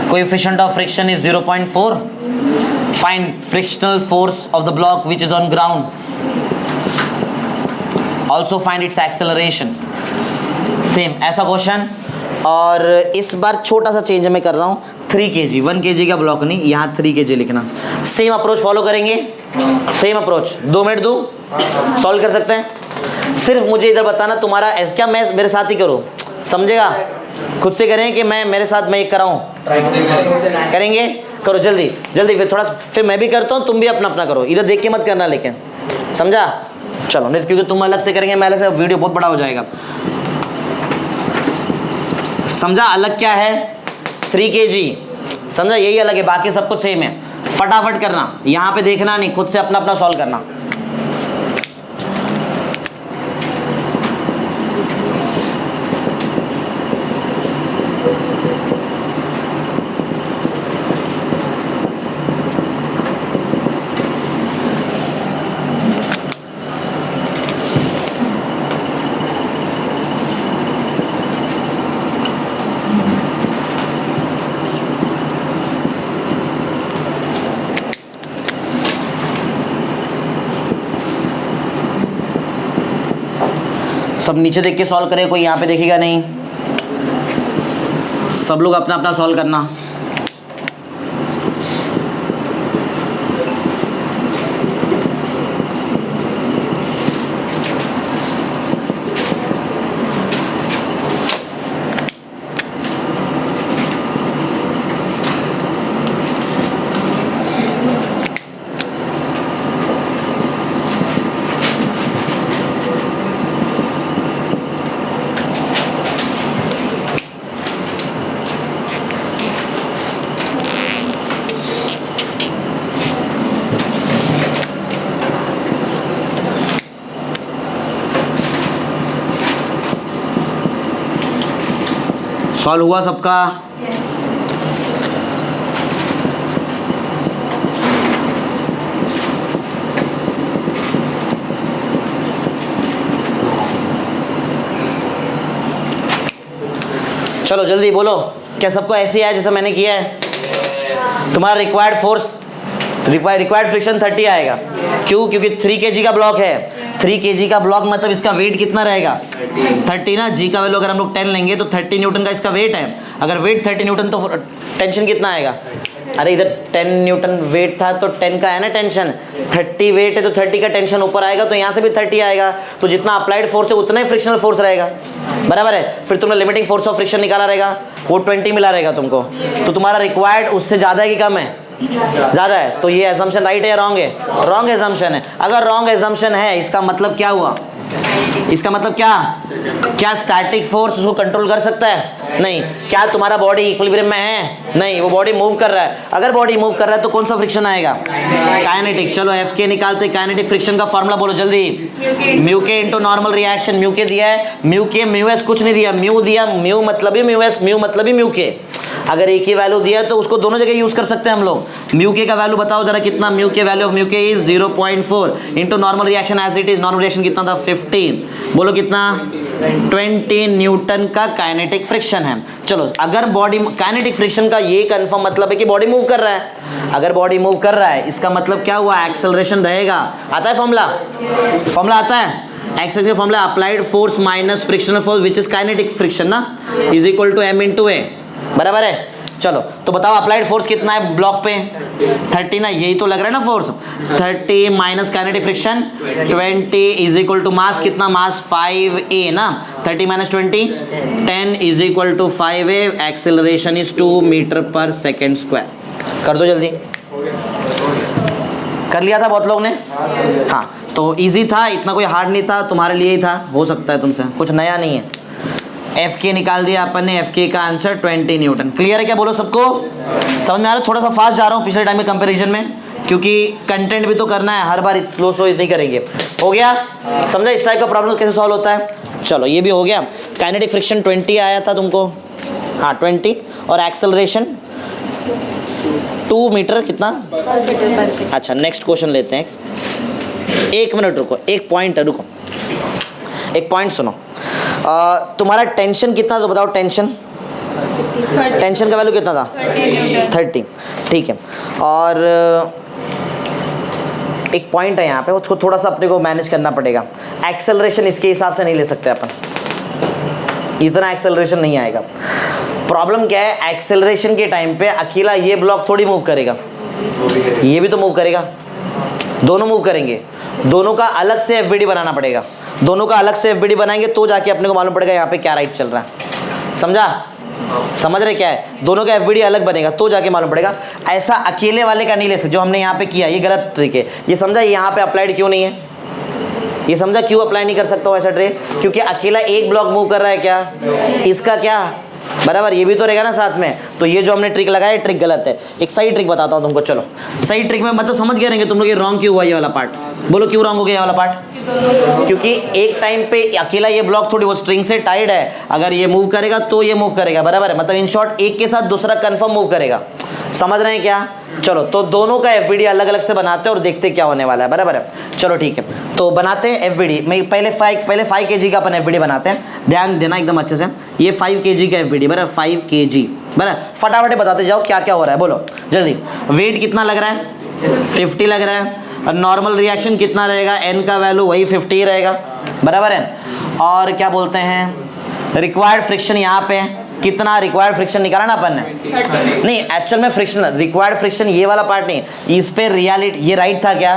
Coefficient of friction is 0.4। Find frictional force of the block which is on ground. Also find its acceleration. Same ऐसा क्वेश्चन, और इस बार छोटा सा चेंज मैं कर रहा हूँ। 3 kg, 1 kg का ब्लॉक नहीं, यहाँ 3 kg लिखना। सेम अप्रोच फॉलो करेंगे, सेम अप्रोच। 2 मिनट दूँ, सॉल्व कर सकते हैं। सिर्फ मुझे इधर बताना तुम्हारा क्या, मैं मेरे साथ ही करो, समझेगा? खुद से करें कि मैं मेरे साथ मैं एक कराऊँ? करेंगे, करो जल्दी जल्दी। फिर थोड़ा फिर मैं भी करता हूँ, तुम भी अपना अपना करो, इधर देख के मत करना, लेकिन समझा? चलो, नहीं क्योंकि तुम अलग से करेंगे, मैं अलग से, वीडियो बहुत बड़ा हो जाएगा। समझा अलग क्या है? 3 kg, समझा? यही अलग है, बाकी सब कुछ सेम है। फटाफट करना, यहाँ पे देखना नहीं, खुद से अपना अपना सॉल्व करना। सब नीचे देख के सॉल्व करें, कोई यहाँ पे देखेगा नहीं। सब लोग अपना अपना सॉल्व करना। सॉल्व हुआ सबका? चलो जल्दी बोलो, क्या सबको ऐसे ही आया जैसा मैंने किया है? तुम्हारा रिक्वायर्ड फोर्स, रिक्वायर्ड फ्रिक्शन 30 आएगा। क्यों? क्योंकि 3 kg का ब्लॉक है। 3 kg का ब्लॉक मतलब इसका वेट कितना रहेगा? 30 ना। जी का वैल्यू अगर हम लोग 10 लेंगे तो 30 न्यूटन का इसका वेट है। अगर वेट 30 न्यूटन तो टेंशन कितना आएगा? अरे इधर 10 न्यूटन वेट था तो 10 का है ना टेंशन, 30 वेट है तो 30 का टेंशन ऊपर आएगा, तो यहाँ से भी 30 आएगा, तो जितना अप्लाइड फोर्स है उतना ही फ्रिक्शनल फोर्स रहेगा, बराबर है। फिर तुमने लिमिटिंग फोर्स ऑफ फ्रिक्शन निकाला रहेगा, वो 20 मिला रहेगा तुमको, तो तुम्हारा रिक्वायर्ड उससे ज़्यादा है कि कम है? ज़्यादा है। तो ये एजम्पशन राइट है या रॉन्ग है? रॉन्ग एजम्पशन है। अगर रॉन्ग एजम्पशन है इसका मतलब क्या हुआ? इसका मतलब क्या स्टैटिक फोर्स उसको कंट्रोल कर सकता है? नहीं। क्या तुम्हारा बॉडी इक्विलिब्रियम में है? नहीं, वो बॉडी मूव कर रहा है। अगर बॉडी मूव कर रहा है तो कौन सा फ्रिक्शन आएगा? काइनेटिक। चलो एफ के निकालते। काइनेटिक फ्रिक्शन का फॉर्मूला बोलो जल्दी। म्यू के इंटू नॉर्मल रिएक्शन। म्यू के दिया है, म्यू के म्यू एस कुछ नहीं दिया, म्यू दिया, म्यू मतलब ही म्यू एस, म्यू मतलब ही म्यू के। अगर एक ही वैल्यू दिया है तो उसको दोनों जगह यूज कर सकते हैं हम लोग। म्यू के का वैल्यू बताओ जरा कितना? म्यू के value of mu K is 0.4 into normal reaction as it is. Normal reaction कितना था? 15। बोलो कितना? 20 न्यूटन का काइनेटिक फ्रिक्शन है। चलो अगर बॉडी काइनेटिक फ्रिक्शन का ये कंफर्म मतलब है कि बॉडी मूव कर रहा है। अगर बॉडी मूव कर रहा है इसका मतलब क्या हुआ? एक्सेलरेशन रहेगा। आता है फॉर्मूला? फॉर्मूला आता है? एक्सेलरेशन का formula applied force minus frictional force which is kinetic friction ना, is equal to m into A, बराबर है। चलो तो बताओ अप्लाइड फोर्स कितना है ब्लॉक पे? 30 ना, यही तो लग रहा है ना force. 30 minus kinetic friction 20 is equal to mass कितना? मास 5a ना। 30 minus 20 10 is equal to 5a। Acceleration is 2 metre पर सेकेंड स्क्वायर। कर दो जल्दी। कर लिया था बहुत लोग ने? हाँ, तो इजी था, इतना कोई हार्ड नहीं था, तुम्हारे लिए ही था, हो सकता है तुमसे, कुछ नया नहीं है। एफ के निकाल दिया अपन ने। एफ के का आंसर 20 न्यूटन। क्लियर है क्या? बोलो सबको समझ में आ रहा है? थोड़ा सा फास्ट जा रहा हूँ पिछले टाइम में कंपैरिजन में, क्योंकि कंटेंट भी तो करना है, हर बार स्लो स्लो नहीं करेंगे। हो गया समझा इस टाइप का प्रॉब्लम कैसे सॉल्व होता है? चलो ये भी हो गया। काइनेटिक फ्रिक्शन 20 आया था तुमको, हाँ 20, और एक्सेलरेशन 2 मीटर कितना? अच्छा नेक्स्ट क्वेश्चन लेते हैं। 1 मिनट रुको, एक पॉइंट है, रुको एक पॉइंट सुनो। तुम्हारा टेंशन कितना तो बताओ? टेंशन का वैल्यू कितना था? 30। ठीक है, और एक पॉइंट है यहाँ पे, उसको थोड़ा सा अपने को मैनेज करना पड़ेगा। एक्सेलरेशन इसके हिसाब से नहीं ले सकते अपन, इतना एक्सेलरेशन नहीं आएगा। प्रॉब्लम क्या है? एक्सेलरेशन के टाइम पे अकेला ये ब्लॉक थोड़ी मूव करेगा, ये भी तो मूव करेगा, दोनों मूव करेंगे। दोनों का अलग से एफबीडी बनाना पड़ेगा। दोनों का अलग से एफबीडी बनाएंगे तो जाके अपने को मालूम पड़ेगा यहाँ पे क्या राइट चल रहा है। समझा? समझ रहे क्या है? दोनों का एफबीडी अलग बनेगा तो जाके मालूम पड़ेगा। ऐसा अकेले वाले का नहीं ले सकते जो हमने यहाँ पे किया, ये गलत तरीके। ये समझा यहाँ पे अप्लाइड क्यों नहीं है? ये समझा क्यों अप्लाई नहीं कर सकता हो ऐसा ट्रे? क्योंकि अकेला एक ब्लॉक मूव कर रहा है क्या? इसका क्या बराबर, ये भी तो रहेगा ना साथ में। तो ये जो हमने ट्रिक लगाया ट्रिक गलत है। एक सही ट्रिक बताता हूँ तुमको। चलो सही ट्रिक में मतलब समझ गए रहेंगे तुम लोग ये रॉन्ग क्यों हुआ ये वाला पार्ट। बोलो क्यों रॉन्ग हो गया ये वाला पार्ट? क्योंकि एक टाइम पे अकेला ये ब्लॉक थोड़ी वो स्ट्रिंग से टाइड है, अगर ये मूव करेगा तो ये मूव करेगा, बराबर है। मतलब इन शॉर्ट एक के साथ दूसरा कंफर्म मूव करेगा। समझ रहे हैं क्या? चलो तो दोनों का एफबीडी अलग अलग से बनाते हैं और देखते क्या होने वाला है, बराबर है। चलो ठीक है, तो बनाते हैं एफबीडी। मैं पहले 5 kg का अपन एफबीडी बनाते हैं, ध्यान देना एकदम अच्छे से। ये 5 kg का एफबीडी, बराबर 5 kg, बराबर। फटाफट बताते जाओ क्या क्या हो रहा है, बोलो जल्दी। वेट कितना लग रहा है? 50 लग रहा है। और नॉर्मल रिएक्शन कितना रहेगा? n का वैल्यू वही 50 ही रहेगा, बराबर है। और क्या बोलते हैं, रिक्वायर्ड फ्रिक्शन यहाँ पे कितना रिक्वायर्ड फ्रिक्शन निकाला ना अपन ने? नहीं, एक्चुअल में फ्रिक्शन रिक्वायर्ड फ्रिक्शन ये वाला पार्ट नहीं, इस पे रियलिटी ये राइट था क्या?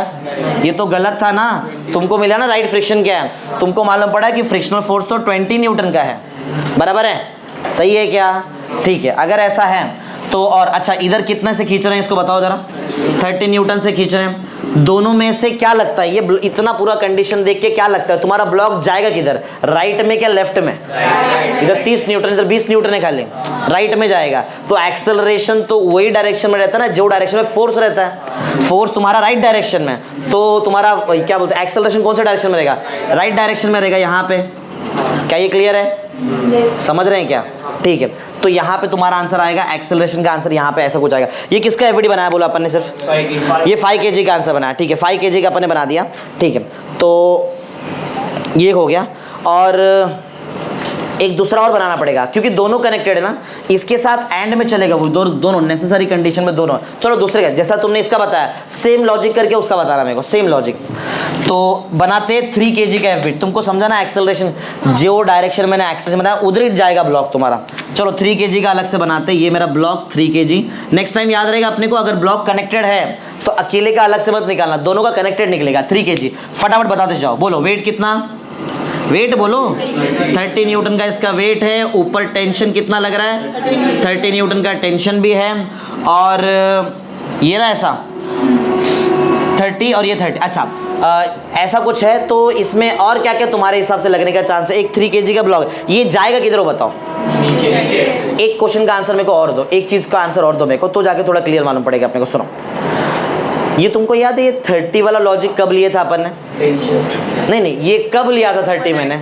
ये तो गलत था ना। तुमको मिला ना राइट फ्रिक्शन क्या है? तुमको मालूम पड़ा कि फ्रिक्शनल फोर्स तो 20 न्यूटन का है, बराबर है। सही है क्या? ठीक है, अगर ऐसा है तो। और अच्छा इधर कितने से खींच रहे हैं इसको बताओ जरा? 30 न्यूटन से खींच रहे हैं। दोनों में से क्या लगता है, ये इतना पूरा कंडीशन देख के क्या लगता है तुम्हारा ब्लॉक जाएगा किधर? राइट में क्या लेफ्ट में? इधर 30 न्यूटन इधर 20 न्यूटन है खाली, राइट में जाएगा। तो एक्सेलरेशन तो वही डायरेक्शन में रहता है ना जो डायरेक्शन में फोर्स रहता है। फोर्स तुम्हारा राइट डायरेक्शन में, तो तुम्हारा क्या बोलते हैं एक्सेलरेशन कौन से डायरेक्शन में रहेगा? राइट डायरेक्शन में रहेगा यहाँ पे। क्या ये क्लियर है? समझ रहे हैं क्या? ठीक है, तो यहाँ पे तुम्हारा आंसर आएगा, एक्सेलरेशन का आंसर यहाँ पे ऐसा कुछ आएगा। ये किसका एफबीडी बनाया बोला अपन ने? सिर्फ ये 5 kg का आंसर बनाया। ठीक है, 5 kg का अपन ने बना दिया। ठीक है, तो ये हो गया। और एक दूसरा और बनाना पड़ेगा क्योंकि दोनों कनेक्टेड है ना, इसके साथ एंड में चलेगा वो दोनों नेसेसरी कंडीशन में दोनों। चलो दूसरे का, जैसा तुमने इसका बताया सेम लॉजिक करके उसका बताना मेरे को, सेम लॉजिक। तो बनाते 3 kg का एफ तुमको समझा ना, एक्सेलरेशन जो डायरेक्शन मैंने एक्सेलरेशन बनाया उधर ही जाएगा ब्लॉक तुम्हारा। चलो 3 kg का अलग से बनाते, ये मेरा ब्लॉक 3 kg। नेक्स्ट टाइम याद रहेगा अपने को, अगर ब्लॉक कनेक्टेड है तो अकेले का अलग से मत निकालना, दोनों का कनेक्टेड निकलेगा 3 kg। फटाफट बताते जाओ, बोलो वेट कितना, वेट बोलो 30 न्यूटन का इसका वेट है, ऊपर टेंशन कितना लग रहा है 30 न्यूटन का टेंशन भी है, और ये ना ऐसा 30 और ये 30, अच्छा ऐसा कुछ है। तो इसमें और क्या क्या तुम्हारे हिसाब से लगने का चांस है? एक 3 kg का ब्लॉक, ये जाएगा किधर हो बताओ? एक क्वेश्चन का आंसर मेरे को और दो, एक चीज का आंसर और दो मेरे को, तो जाके थोड़ा क्लियर मालूम पड़ेगा अपने को। सुनो, ये तुमको याद है ये 30 वाला लॉजिक कब लिया था अपन ने? नहीं, ये कब लिया था 30 मैंने?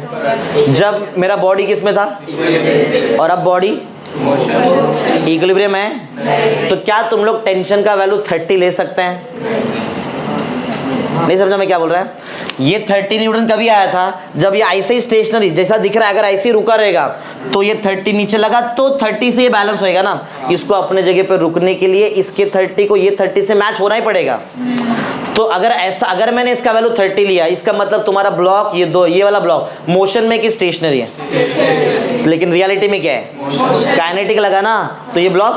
जब मेरा बॉडी किस में था और अब बॉडी इक्विलिब्रियम है। तो क्या तुम लोग टेंशन का वैल्यू 30 ले सकते हैं? नहीं समझा मैं क्या बोल रहा है? ये 30 न्यूटन कभी आया था? जब ये ऐसे ही स्टेशनरी जैसा दिख रहा है, अगर ऐसे ही रुका रहेगा तो ये 30 नीचे लगा तो 30 से ये बैलेंस होएगा ना, इसको अपने जगह पे रुकने के लिए इसके 30 को ये 30 से मैच होना ही पड़ेगा। तो अगर ऐसा, अगर मैंने इसका वैल्यू 30 लिया, इसका मतलब तुम्हारा ब्लॉक ये वाला ब्लॉक मोशन में कि स्टेशनरी है? लेकिन रियलिटी में क्या है? काइनेटिक लगा ना, तो ये ब्लॉक।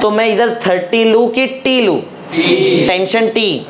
तो मैं इधर 30 लूं कि टी लूं? टेंशन टी,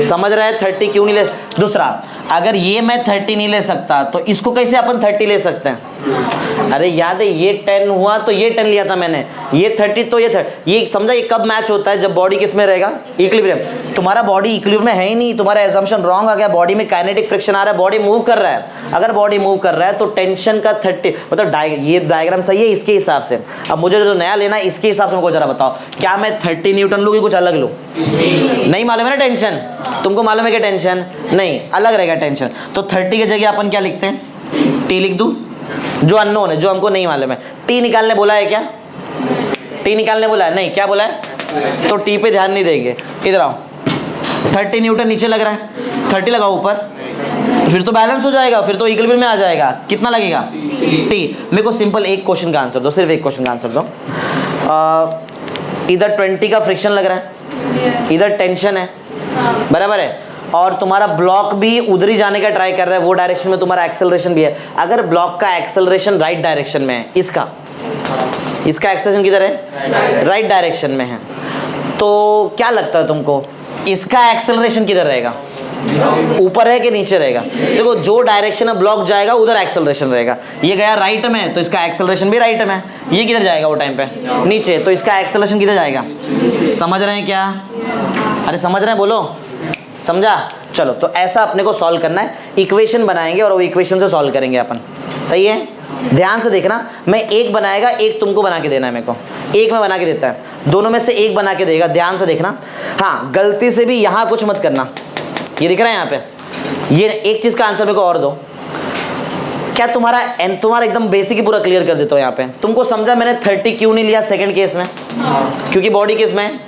समझ रहा है? 30 क्यों नहीं ले? दूसरा, अगर ये मैं 30 नहीं ले सकता तो इसको कैसे अपन 30 ले सकते हैं? अरे याद है ये 10 हुआ तो ये 10 लिया था मैंने, ये 30 तो ये 30, ये समझा? ये कब मैच होता है? जब बॉडी किस में रहेगा? इक्विलिब्रियम। तुम्हारा बॉडी इक्विलिब्रियम में है ही नहीं, तुम्हारा एजम्पशन रॉन्ग आ गया। बॉडी में काइनेटिक फ्रिक्शन आ रहा है, बॉडी मूव कर रहा है। अगर बॉडी मूव कर रहा है तो टेंशन का 30 मतलब ये डायग्राम सही है इसके हिसाब से। अब मुझे जो नया लेना है इसके हिसाब से मुझको जरा बताओ, क्या मैं 30 न्यूटन लूँ कि कुछ अलग लूँ? नहीं मालूम है ना टेंशन? तुमको मालूम है क्या टेंशन? नहीं, अलग रहेगा टेंशन। तो 30 की जगह अपन क्या लिखते हैं? टी लिख दूं, जो अननोन है, जो हमको नहीं मालूम है। टी निकालने बोला है क्या? टी निकालने बोला है? नहीं, क्या बोला है? तो टी पे ध्यान नहीं देंगे। इधर आओ, 30 न्यूटन नीचे लग रहा है, 30 लगाओ ऊपर, फिर तो बैलेंस हो जाएगा, फिर तो इक्विलिब्रियम में आ जाएगा। कितना लगेगा? टी। मेरे को सिंपल एक क्वेश्चन का आंसर दो, सिर्फ एक क्वेश्चन का आंसर दो। इधर 20 का फ्रिक्शन लग रहा है, इधर टेंशन है, बराबर है, और तुम्हारा ब्लॉक भी उधर ही जाने का ट्राई कर रहा है, वो डायरेक्शन में तुम्हारा एक्सेलरेशन भी है। अगर ब्लॉक का एक्सेलरेशन राइट डायरेक्शन में है, इसका एक्सेलरेशन किधर है? राइट डायरेक्शन में है, तो क्या लगता है तुमको इसका एक्सेलरेशन किधर रहेगा? ऊपर है कि नीचे रहेगा? देखो, जो डायरेक्शन में ब्लॉक जाएगा उधर एक्सेलरेशन रहेगा। ये गया राइट में तो इसका एक्सेलरेशन भी राइट में। ये किधर जाएगा वो टाइम पे? नीचे, तो इसका एक्सेलरेशन किधर जाएगा? समझ रहे हैं क्या? अरे समझ रहे हैं, बोलो समझा? चलो, तो ऐसा अपने को सॉल्व करना है, इक्वेशन बनाएंगे और वो इक्वेशन से सॉल्व करेंगे अपन। सही है? ध्यान से देखना, मैं एक बनाएगा, एक तुमको बना के देना है। मेरे को एक में बना के देता है, दोनों में से एक बना के देगा। ध्यान से देखना, हाँ गलती से भी यहाँ कुछ मत करना। ये दिख रहा है यहाँ पे? ये एक चीज का आंसर मेरे को और दो। क्या तुम्हारा एकदम बेसिक ही पूरा क्लियर कर देता हूँ यहाँ पे। तुमको समझा मैंने 30 क्यों नहीं लिया सेकंड केस में? क्योंकि बॉडी किस में है?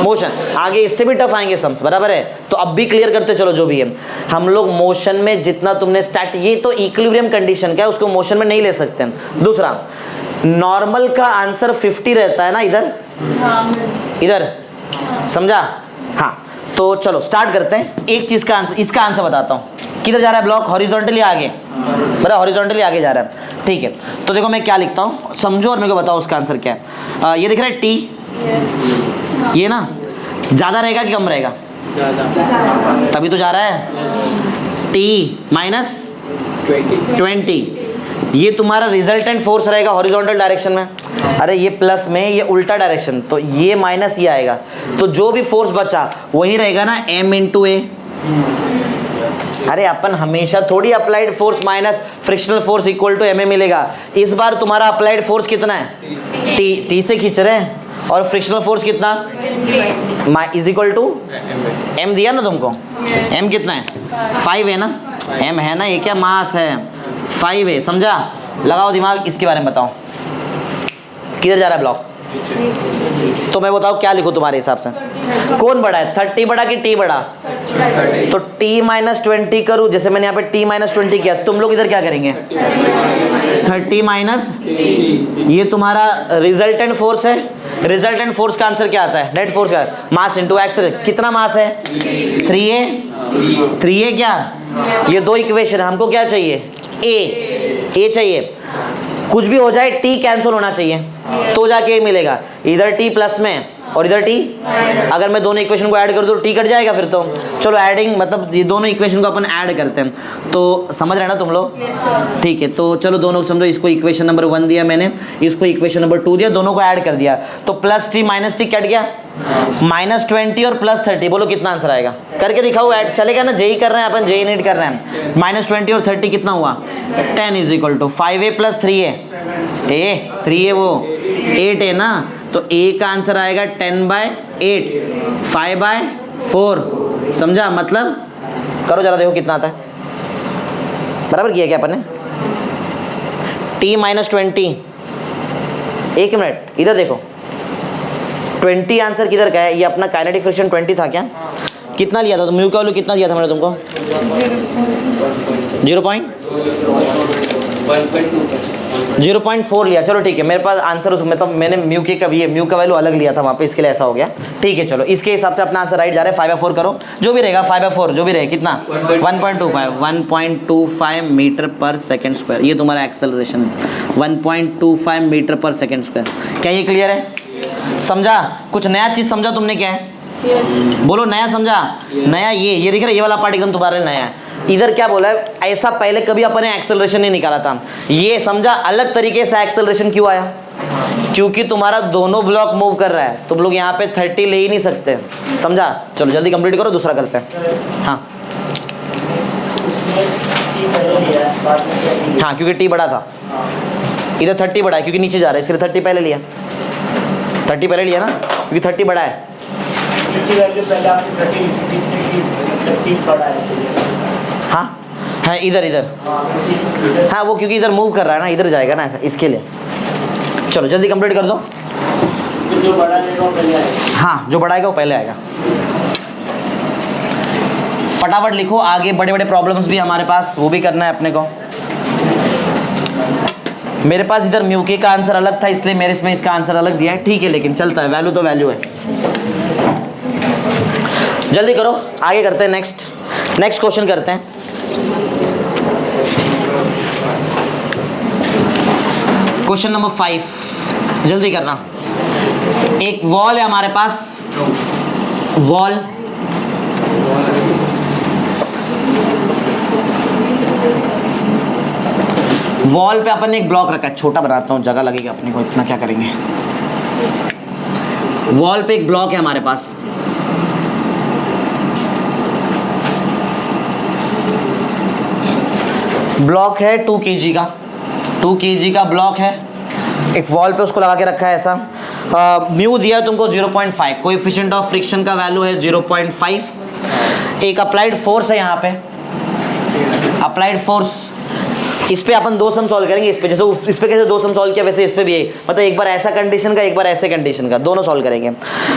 मोशन। आगे इससे भी टफ आएंगे सम्स, बराबर है? तो अब भी क्लियर करते चलो जो भी है। हम लोग मोशन में जितना तुमने स्टार्ट, ये तो इक्विलिब्रियम कंडीशन का है, उसको मोशन में नहीं ले सकते हैं। दूसरा, नॉर्मल का आंसर 50 रहता है ना इधर, इधर, समझा? हाँ, तो चलो स्टार्ट करते हैं। एक चीज का आंसर, इसका आंसर बताता हूँ। किधर जा रहा है ब्लॉक? हॉरिजॉन्टली आगे, बराबर? हॉरिजॉन्टली आगे जा रहा है, ठीक है। तो देखो मैं क्या लिखता हूँ, समझो और मेरे को बताओ उसका आंसर क्या है। ये दिख रहा है टी, ये ना ज्यादा रहेगा कि कम रहेगा? तभी तो जा रहा है। टी माइनस 20, ये तुम्हारा रिजल्टेंट फोर्स रहेगा हॉरिजॉन्टल डायरेक्शन में। अरे ये प्लस में, ये उल्टा डायरेक्शन, तो ये माइनस ये आएगा, तो जो भी फोर्स बचा वही रहेगा ना, m इंटू ए। अरे अपन हमेशा थोड़ी applied force minus frictional force equal to ma मिलेगा। इस बार तुम्हारा अप्लाइड फोर्स कितना है? टी से खींच रहे हैं, और फ्रिक्शनल फोर्स कितना? इज इक्वल टू m दिया ना तुमको। m कितना है? 5 है ना? m है ना, ये क्या मास है? 5 है, समझा? लगाओ दिमाग, इसके बारे में बताओ किधर जा रहा है ब्लॉक? तो मैं बताओ क्या लिखूं तुम्हारे हिसाब से? कौन बड़ा है, 30 बड़ा कि टी बड़ा? तो t माइनस 20 करूँ, जैसे मैंने यहाँ पे t माइनस 20 किया, तुम लोग इधर क्या करेंगे 30 माइनस, ये तुम्हारा रिजल्टेंट फोर्स है। रिजल्टेंट फोर्स का आंसर क्या आता है, नेट फोर्स का मास इनटू एक्सेलरेशन। कितना मास है 3a क्या, ये दो इक्वेशन है, हमको क्या चाहिए a चाहिए। कुछ भी हो जाए t कैंसिल होना चाहिए तो जाके a मिलेगा। इधर t प्लस में और इधर t, अगर मैं दोनों इक्वेशन को ऐड कर दूँ t कट जाएगा फिर तो। चलो ऐडिंग मतलब ये दोनों इक्वेशन को अपन ऐड करते हैं, तो समझ रहे ना तुम लोग, ठीक है। तो चलो दोनों समझो, इसको इक्वेशन नंबर 1 दिया मैंने, इसको इक्वेशन नंबर 2 दिया, दोनों को ऐड कर दिया, तो plus t minus t cut गया, माइनस 20 और प्लस 30, बोलो कितना आंसर आएगा, करके दिखाओ ऐड, चलेगा ना, जेई कर रहे हैं अपन, जेई नीट कर रहे हैं। माइनस 20 और 30 कितना हुआ 10 is equal to 5a plus 3a, 3a वो 8 है ना, तो a का आंसर आएगा 10/8, 5/4, समझा मतलब। करो जरा देखो कितना आता है, बराबर किया क्या अपन ने। t माइनस 20, एक मिनट इधर देखो, 20 आंसर किधर का है, ये अपना काइनेटिक फ्रिक्शन 20 था क्या, कितना लिया था, तो म्यू का वैल्यू कितना दिया था मैंने तुमको 0.4 लिया। चलो ठीक है, मेरे पास आंसर उसमें तो मैंने म्यू के का भी है, म्यू का वैल्यू अलग लिया था वहाँ पे, इसके लिए ऐसा हो गया, ठीक है। चलो इसके हिसाब से अपना आंसर राइट जा रहा है, 5/4 करो, जो भी रहेगा 5/4 जो भी रहे, कितना 1.25 मीटर पर सेकेंड स्क्वायर, ये तुम्हारा एक्सेलरेशन है 1.25 मीटर पर सेकेंड स्क्वायर। क्या ये क्लियर है, समझा, कुछ नया चीज़ समझा तुमने क्या है, बोलो नया समझा, नया ये दिख रहा है, ये वाला पार्ट एकदम तुम्हारे लिए नया है। इधर क्या बोला है, ऐसा पहले कभी अपन ने एक्सेलरेशन नहीं निकाला था, ये समझा अलग तरीके से एक्सेलरेशन क्यों आया, क्योंकि तुम्हारा दोनों ब्लॉक मूव कर रहा है, तुम लोग यहाँ पे 30 ले ही नहीं सकते, समझा। चलो जल्दी कंप्लीट करो, दूसरा करते हैं। हाँ क्योंकि टी बड़ा था, इधर 30 बड़ा है क्योंकि नीचे जा रहा है, इसलिए 30 पहले लिया, 30 पहले लिया ना क्योंकि 30 बड़ा है। हाँ है इधर, हाँ वो क्योंकि इधर मूव कर रहा है ना, इधर जाएगा ना ऐसा, इसके लिए। चलो जल्दी कंप्लीट कर दो, जो बड़ा आएगा वो पहले आएगा, हाँ जो बड़ा आएगा वो पहले आएगा। फटाफट लिखो, आगे बड़े बड़े प्रॉब्लम्स भी हमारे पास, वो भी करना है अपने को। मेरे पास इधर म्यू के का आंसर अलग था, इसलिए मेरे इसमें इसका आंसर अलग दिया है, ठीक है, लेकिन चलता है, वैल्यू तो वैल्यू है। जल्दी करो, आगे करते हैं, नेक्स्ट क्वेश्चन करते हैं। क्वेश्चन नंबर 5, जल्दी करना। एक वॉल है हमारे पास, वॉल पे अपन ने एक ब्लॉक रखा है, छोटा बनाता हूँ, जगह लगेगा अपने को, इतना क्या करेंगे। वॉल पे एक ब्लॉक है हमारे पास, ब्लॉक है 2 kg का, 2 kg का ब्लॉक है, एक वॉल पे उसको लगा के रखा है ऐसा। म्यू दिया है तुमको 0.5, कोएफिशिएंट ऑफ फ्रिक्शन का वैल्यू है 0.5। एक अप्लाइड फोर्स है यहाँ पे, अप्लाइड फोर्स, इस पे अपन 2 सम सॉल्व करेंगे, इस पे जैसे इस पे कैसे 2 सम सॉल्व किया वैसे इस पे भी है, मतलब एक बार ऐसा कंडीशन का एक बार ऐसे कंडीशन का, दोनों सॉल्व करेंगे।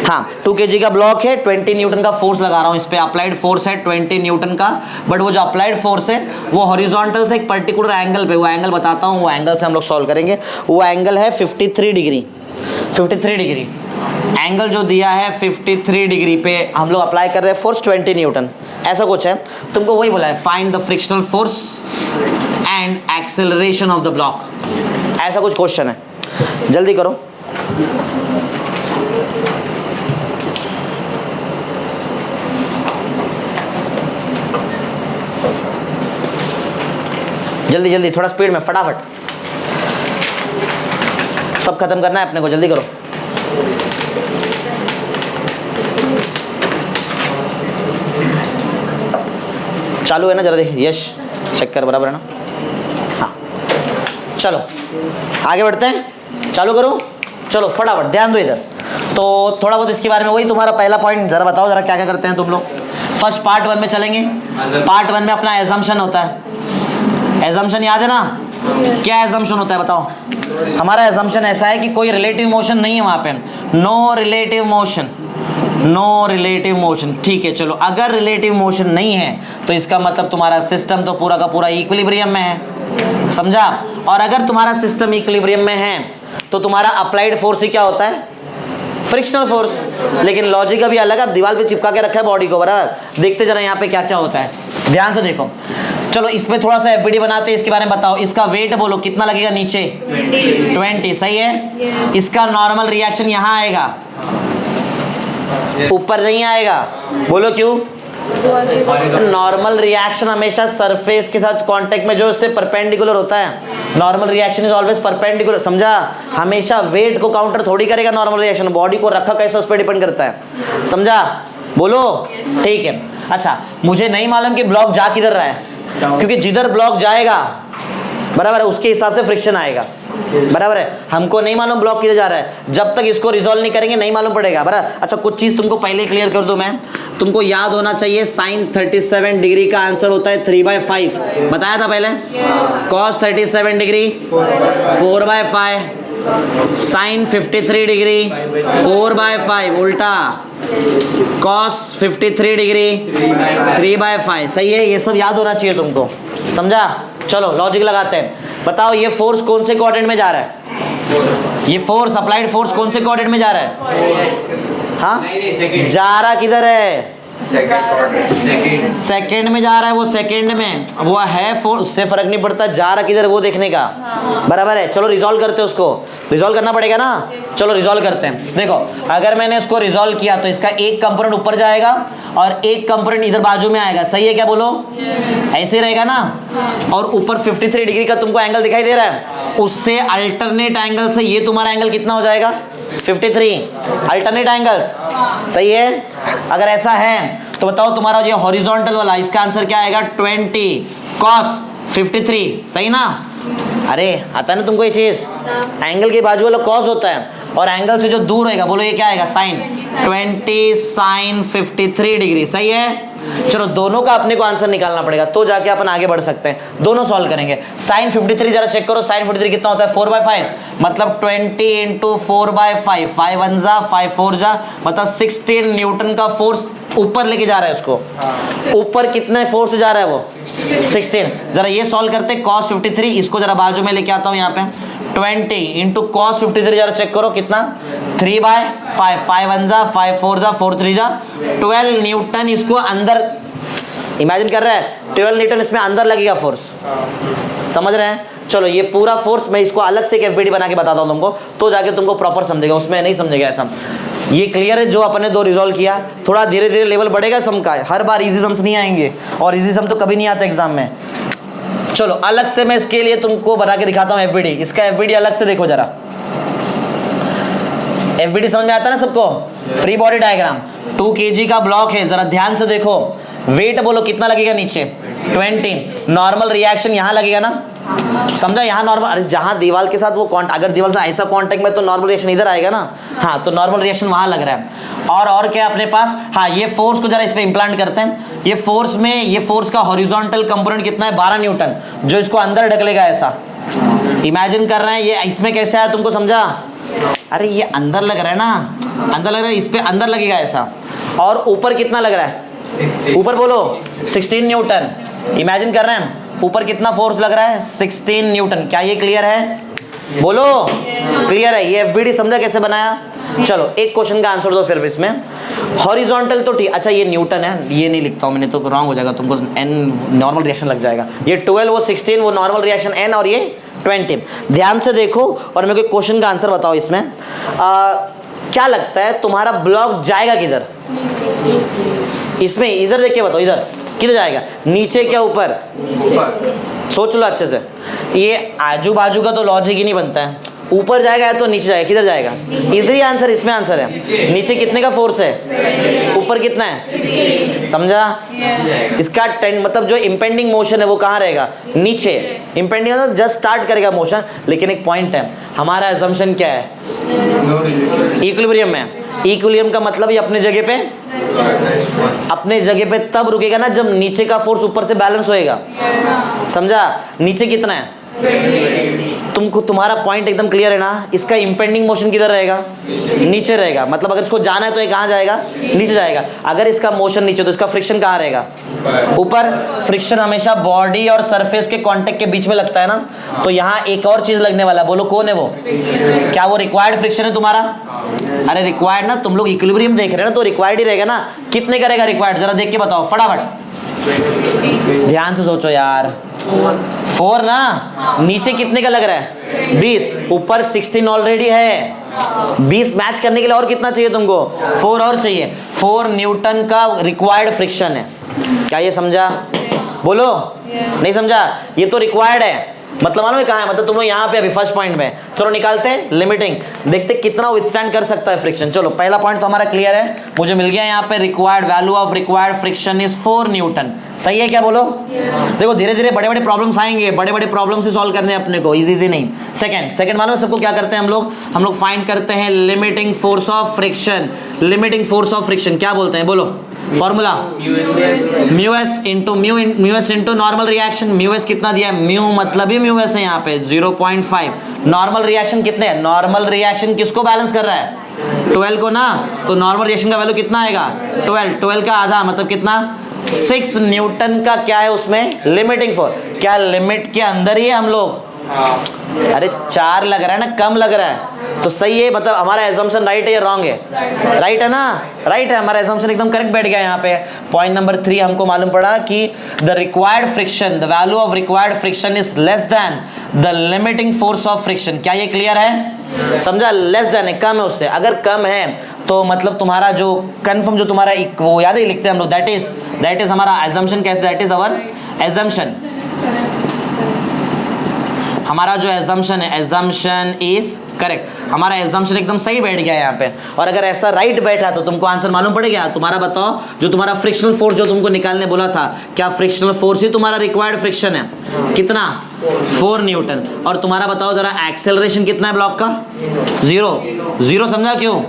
हाँ 2 kg का ब्लॉक है, 20 न्यूटन का फोर्स लगा रहा हूँ इस पे, अप्लाइड फोर्स है 20 न्यूटन का, बट वो जो अप्लाइड फोर्स है वो हॉरिजॉन्टल से एक पर्टिकुलर एंगल पे, वो एंगल बताता हूँ, वो एंगल से हम लोग सॉल्व करेंगे। वो एंगल है 53 डिग्री, 53 डिग्री एंगल जो दिया है 53 डिग्री पे हम लोग अप्लाई कर रहे हैं फोर्स 20 न्यूटन, ऐसा कुछ है। तुमको वही बोला है, find the frictional force and acceleration of the block, ऐसा कुछ क्वेश्चन है, जल्दी करो। जल्दी जल्दी, थोड़ा स्पीड में, फटाफट सब खत्म करना है अपने को, जल्दी करो। चालू है ना, जरा देखिए, यश चेक कर, बराबर है ना, हाँ चलो आगे बढ़ते हैं, चालू करो, चलो फटाफट ध्यान दो इधर। तो थोड़ा बहुत इसके बारे में, वही तुम्हारा पहला पॉइंट, जरा बताओ जरा क्या क्या करते हैं तुम लोग। फर्स्ट पार्ट 1 में चलेंगे, पार्ट 1 में अपना एजम्पशन होता है, एजम्पशन याद है ना, क्या एजम्पशन होता है बताओ। हमारा एजम्पशन ऐसा है कि कोई रिलेटिव मोशन नहीं है वहाँ पे, no relative motion, no relative motion. ठीक है, चलो अगर रिलेटिव मोशन नहीं है तो इसका मतलब तुम्हारा सिस्टम तो पूरा का पूरा इक्विलिब्रियम में है, समझा। और अगर तुम्हारा सिस्टम इक्विलिब्रियम में है तो तुम्हारा अप्लाइड फोर्स ही क्या होता है, फ्रिक्शनल फोर्स। लेकिन लॉजिक अभी अलग है, दीवार पे चिपका के रखा है बॉडी को, बराबर। देखते जरा यहाँ पे क्या क्या होता है, ध्यान से देखो। चलो इसमें थोड़ा सा एफबीडी बनाते हैं, इसके बारे में बताओ। इसका वेट बोलो कितना लगेगा नीचे, 20 सही है। इसका नॉर्मल रिएक्शन यहाँ आएगा, ऊपर नहीं आएगा, बोलो क्यों। नॉर्मल रिएक्शन हमेशा सरफेस के साथ कांटेक्ट में जो उससे परपेंडिकुलर होता है। Normal reaction is always perpendicular, समझा। हमेशा वेट को काउंटर थोड़ी करेगा नॉर्मल रिएक्शन, बॉडी को रखा कैसे उस पर डिपेंड करता है, समझा, बोलो। ठीक है, अच्छा मुझे नहीं मालूम कि ब्लॉक जा किधर रहा है, क्योंकि जिधर ब्लॉक जाएगा बराबर है उसके हिसाब से फ्रिक्शन आएगा, बराबर है। हमको नहीं मालूम ब्लॉक किधर जा रहा है, जब तक इसको रिजॉल्व नहीं करेंगे नहीं मालूम पड़ेगा, बराबर। अच्छा कुछ चीज़ तुमको पहले क्लियर कर दूं मैं, तुमको याद होना चाहिए sin 37 डिग्री का आंसर होता है 3/5, बताया था पहले। cos 37 डिग्री 4/5, sin 53 डिग्री 4/5 उल्टा, cos 53 डिग्री 3/5, सही है। ये सब याद होना चाहिए तुमको, समझा। चलो लॉजिक लगाते हैं, बताओ ये फोर्स कौन से कोऑर्डिनेट में जा रहा है, ये फोर्स अप्लाइड फोर्स कौन से कोऑर्डिनेट में जा रहा है, हाँ जा रहा किधर है, सेकंड में जा रहा है, वो सेकंड में वो है फोर्स, उससे फर्क नहीं पड़ता जा रहा किधर वो देखने का, बराबर है। चलो रिजॉल्व करते हैं, उसको रिजॉल्व करना पड़ेगा ना, चलो रिजॉल्व करते हैं। देखो अगर मैंने इसको रिजॉल्व किया तो इसका एक कंपोनेंट ऊपर जाएगा और एक कंपोनेंट इधर बाजू में आएगा, सही है क्या, बोलो ऐसे रहेगा ना। और ऊपर 53 डिग्री का तुमको एंगल दिखाई दे रहा है, उससे अल्टरनेट एंगल से ये तुम्हारा एंगल कितना हो जाएगा, 53 अल्टरनेट एंगल्स, सही है। अगर ऐसा है तो बताओ तुम्हारा ये हॉरिजॉन्टल वाला, इसका आंसर क्या आएगा, 20 cos 53, सही ना। अरे आता है ना तुमको ये चीज, एंगल के बाजू वाला cos होता है और एंगल से जो दूर रहेगा बोलो ये क्या आएगा, sin 20 sin 53 डिग्री, सही है। चलो दोनों का अपने को आंसर निकालना पड़ेगा तो जाके अपन आगे बढ़ सकते हैं, दोनों सॉल्व करेंगे। sin 53 जरा चेक करो, sin 53 कितना होता है, 4/5, मतलब 20 इंटू 4/5, 5 1 जा 5 4 जा, मतलब 16 न्यूटन का फोर्स ऊपर लेके जा रहा है उसको। ऊपर कितने फोर्स जा रहा है वो, 16। जरा ये सॉल्व करते हैं, cos 53 इसको जरा बाजू में लेके आता हूँ यहाँ पे, 20 इंटू cos 53 जरा चेक करो कितना, 3/5, 5 1 जा 5 4 जा 4 3 जा, 12 न्यूटन इसको अंदर इमेजिन कर रहा है, 12 न्यूटन इसमें अंदर लगेगा फोर्स, समझ रहे हैं। चलो ये पूरा फोर्स मैं इसको अलग से एक एफबीडी बना के बताता हूँ तुमको, तो जाके तुमको प्रॉपर समझेगा, उसमें नहीं समझेगा ऐसा। ये क्लियर है जो अपने दो रिजॉल्व किया, थोड़ा धीरे धीरे लेवल बढ़ेगा सम का, हर बार इजी सम्स नहीं आएंगे और इजी सम तो कभी नहीं आता एग्जाम में। चलो अलग से मैं इसके लिए तुमको बना के दिखाता हूँ एफबीडी, इसका एफबीडी अलग से देखो जरा, एफबीडी समझ में आता है ना सबको, फ्री बॉडी डायग्राम 2 kg का ब्लॉक है, जरा ध्यान से देखो, वेट बोलो कितना लगेगा नीचे, 20, नॉर्मल रिएक्शन यहाँ लगेगा ना, समझा, यहाँ नॉर्मल, अरे जहाँ दीवार के साथ वो अगर दीवार से ऐसा कांटेक्ट में तो नॉर्मल रिएक्शन इधर आएगा ना, हाँ तो नॉर्मल रिएक्शन वहाँ लग रहा है। और क्या अपने पास, हाँ ये फोर्स को जरा इस पे इम्प्लांट करते हैं, ये फोर्स में, ये फोर्स का हॉरिजॉन्टल कंपोनेंट कितना है, 12 न्यूटन, जो इसको अंदर ढकलेगा ऐसा इमेजिन कर रहे हैं। ये इसमें कैसे आया तुमको समझा, अरे ये अंदर लग रहा है ना, अंदर लग रहा है, इस पे अंदर लगेगा ऐसा। और ऊपर कितना लग रहा है, ऊपर बोलो 16 न्यूटन, इमेजिन कर रहे हैं ऊपर कितना फोर्स लग रहा है, 16 न्यूटन। क्या ये क्लियर है, बोलो क्लियर है। ये एफबीडी समझा कैसे बनाया। चलो एक क्वेश्चन का आंसर दो फिर इसमें, हॉरिजॉन्टल तो ठीक, अच्छा ये न्यूटन है, ये नहीं लिखता हूँ मैंने तो रॉन्ग हो जाएगा, तुमको एन नॉर्मल रिएक्शन लग जाएगा। ये 12 वो 16 वो नॉर्मल रिएक्शन एन, और ये 20। ध्यान से देखो और मेरे को क्वेश्चन का आंसर बताओ इसमें। क्या लगता है तुम्हारा ब्लॉक जाएगा किधर, इसमें इधर देख के बताओ, इधर किधर जाएगा, नीचे क्या ऊपर, सोच लो अच्छे से। ये आजू बाजू का तो लॉजिक ही नहीं बनता है, ऊपर जाएगा तो नीचे जाएगा, किधर जाएगा, इधर ही आंसर, इसमें आंसर है। नीचे कितने का फोर्स है, ऊपर कितना है, समझा। इसका 10 मतलब जो इम्पेंडिंग मोशन है वो कहाँ रहेगा, नीचे। इम्पेंडिंग मतलब जस्ट स्टार्ट करेगा मोशन, लेकिन एक पॉइंट है, हमारा असम्पशन क्या है, इक्विलिब्रियम में। इक्विलिब्रियम का मतलब ये अपने जगह पे तब रुकेगा ना जब नीचे का फोर्स ऊपर से बैलेंस होएगा, समझा। नीचे कितना है, तुमको तुम्हारा पॉइंट एकदम क्लियर है ना? इसका इंपेंडिंग मोशन किधर रहेगा? नीचे रहेगा। मतलब अगर इसको जाना है तो ये कहाँ जाएगा? नीचे जाएगा। अगर इसका मोशन नीचे तो इसका फ्रिक्शन कहाँ रहेगा? ऊपर। फ्रिक्शन हमेशा बॉडी और सरफेस के कांटेक्ट के बीच में लगता है ना, तो यहाँ एक और चीज लगने वाला है। बोलो कौन है वो? क्या वो रिक्वायर्ड फ्रिक्शन है तुम्हारा? अरे रिक्वायर्ड ना, तुम लोग इक्विलिब्रियम देख रहे हैं ना, तो रिक्वायर्ड ही रहेगा ना। कितने करेगा रिक्वायर्ड? जरा देख के बताओ फटाफट, ध्यान से सोचो यार। 4 ना, नीचे कितने का लग रहा है? 20, ऊपर 16 ऑलरेडी है। 20 मैच करने के लिए और कितना चाहिए तुमको? 4 और चाहिए। 4 न्यूटन का रिक्वायर्ड फ्रिक्शन है। क्या ये समझा? बोलो। नहीं समझा? ये तो रिक्वायर्ड है। मतलब मालूम है कहाँ है? मतलब तुम लोग यहाँ पे अभी फर्स्ट पॉइंट में। चलो निकालते हैं लिमिटिंग, देखते कितना विथस्टैंड कर सकता है फ्रिक्शन। चलो पहला पॉइंट तो हमारा क्लियर है, मुझे मिल गया यहाँ पे। Required value of required friction is 4 Newton. सही है क्या? बोलो। देखो धीरे धीरे बड़े बड़े प्रॉब्लम्स आएंगे, बड़े बड़े प्रॉब्लम से सॉल्व करने अपने को, इजी नहीं। सेकंड मालूम है सबको क्या करते हैं हम लोग फाइंड करते हैं limiting force of friction. Limiting force of friction क्या बोलते हैं? बोलो formula. Mu S into normal reaction. Mu S कितना दिया है? म्यू मतलब ही म्यू एस है यहाँ पे 0.5। नॉर्मल रिएक्शन कितने है? नॉर्मल रिएक्शन किसको बैलेंस कर रहा है? 12 को ना, तो नॉर्मल रिएक्शन का वैल्यू कितना आएगा? 12 का आधा मतलब कितना? 6 न्यूटन का क्या है उसमें? Limiting force. क्या लिमिट के अंदर ही है हम लोग? अरे 4 लग रहा है ना, कम लग रहा है तो सही है। मतलब हमारा एजम्पशन राइट है या रॉन्ग है? राइट है ना? राइट है, हमारा एजम्पशन एकदम करेक्ट बैठ गया यहाँ पे। पॉइंट नंबर 3 हमको मालूम पड़ा कि the required friction, the value of required friction is less than the limiting force of friction. क्या ये क्लियर है? समझा? लेस देन है, कम है उससे। अगर कम है तो मतलब तुम्हारा जो कंफर्म, जो तुम्हारा वो याद है लिखते हैं हम लोग, दैट इज हमारा एजम्पशन। कैसे? That is our assumption. हमारा जो एजम्पशन है, एजम्पशन इज करेक्ट। हमारा एजम्पशन एकदम सही बैठ गया है यहाँ पे। और अगर ऐसा राइट बैठा तो तुमको आंसर मालूम पड़ेगा। तुम्हारा बताओ, जो तुम्हारा फ्रिक्शनल फोर्स जो तुमको निकालने बोला था, क्या फ्रिक्शनल फोर्स ही तुम्हारा रिक्वायर्ड फ्रिक्शन है? कितना? 4 न्यूटन। और तुम्हारा बताओ जरा एक्सेलरेशन कितना है ब्लॉक का? 0। समझा क्यों?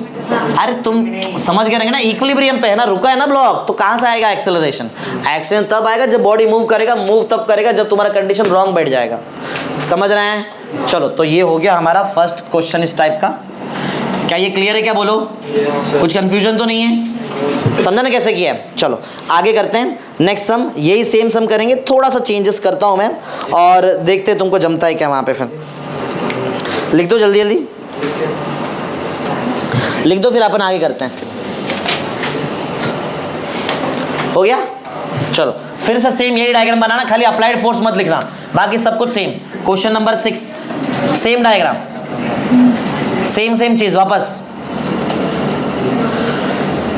अरे तुम समझ गए रहेंगे ना, इक्विलिब्रियम पे है ना, रुका है ना ब्लॉक, तो कहाँ से आएगा एक्सेलरेशन? एक्सेलरेशन तब आएगा जब बॉडी मूव करेगा। मूव तब करेगा जब तुम्हारा कंडीशन रॉन्ग बैठ जाएगा। समझ रहे हैं? चलो तो ये हो गया हमारा फर्स्ट क्वेश्चन इस टाइप का। क्या ये क्लियर है क्या? बोलो। कुछ कंफ्यूजन तो नहीं है? समझा ना कैसे किया है? चलो आगे करते हैं। नेक्स्ट सम, यही सेम सम करेंगे, थोड़ा सा चेंजेस करता हूं मैं और देखते हैं तुमको जमता है क्या वहां पे। फिर लिख दो जल्दी जल्दी, लिख दो, फिर अपन आगे करते हैं। हो गया? चलो फिर से सेम यही डायग्राम बनाना, खाली अप्लाइड फोर्स मत लिखना, बाकी सब कुछ same. Question number 6 same diagram, same चीज वापस।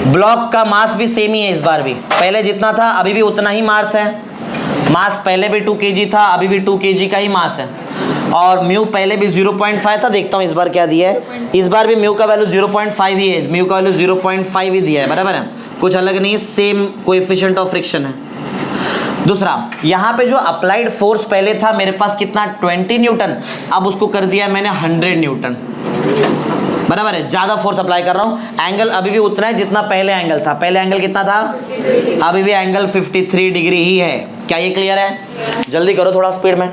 ब्लॉक का मास भी सेम ही है इस बार भी, पहले जितना था अभी भी उतना ही मास है। मास पहले भी 2 kg था, अभी भी 2 kg का ही मास है। और म्यू पहले भी 0.5 था, देखता हूँ इस बार क्या दिया है। इस बार भी म्यू का वैल्यू 0.5 ही है, म्यू का वैल्यू 0.5 ही दिया है, बराबर है, कुछ अलग नहीं है, सेम कोएफिशिएंट ऑफ फ्रिक्शन है। दूसरा, यहाँ पे जो अप्लाइड फोर्स पहले था मेरे पास कितना 20 न्यूटन, अब उसको कर दिया मैंने 100 न्यूटन, बराबर है, ज़्यादा फोर्स अप्लाई कर रहा हूँ। एंगल अभी भी उतना है जितना पहले एंगल था, पहले एंगल कितना था, अभी भी एंगल 53 डिग्री ही है। क्या ये क्लियर है? जल्दी करो थोड़ा स्पीड में।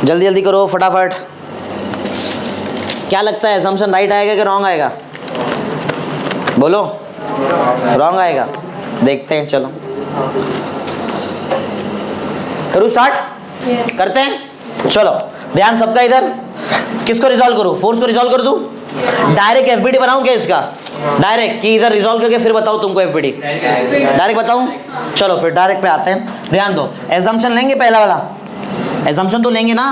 जल्दी जल्दी करो फटाफट। क्या लगता है असम्पशन राइट आएगा कि रॉन्ग आएगा? बोलो। रॉन्ग आएगा, देखते हैं। चलो करूँ स्टार्ट? करते हैं। चलो ध्यान सबका इधर। किसको रिजॉल्व करूँ? फोर्स को रिजॉल्व कर दूँ? डायरेक्ट एफबीडी बनाऊँ क्या इसका? डायरेक्ट कि इधर रिजॉल्व करके फिर बताऊँ तुमको एफबीडी? डायरेक्ट बताऊँ? चलो फिर डायरेक्ट पे आते हैं। ध्यान दो, एजम्पशन लेंगे पहला वाला, एजम्पशन तो लेंगे ना।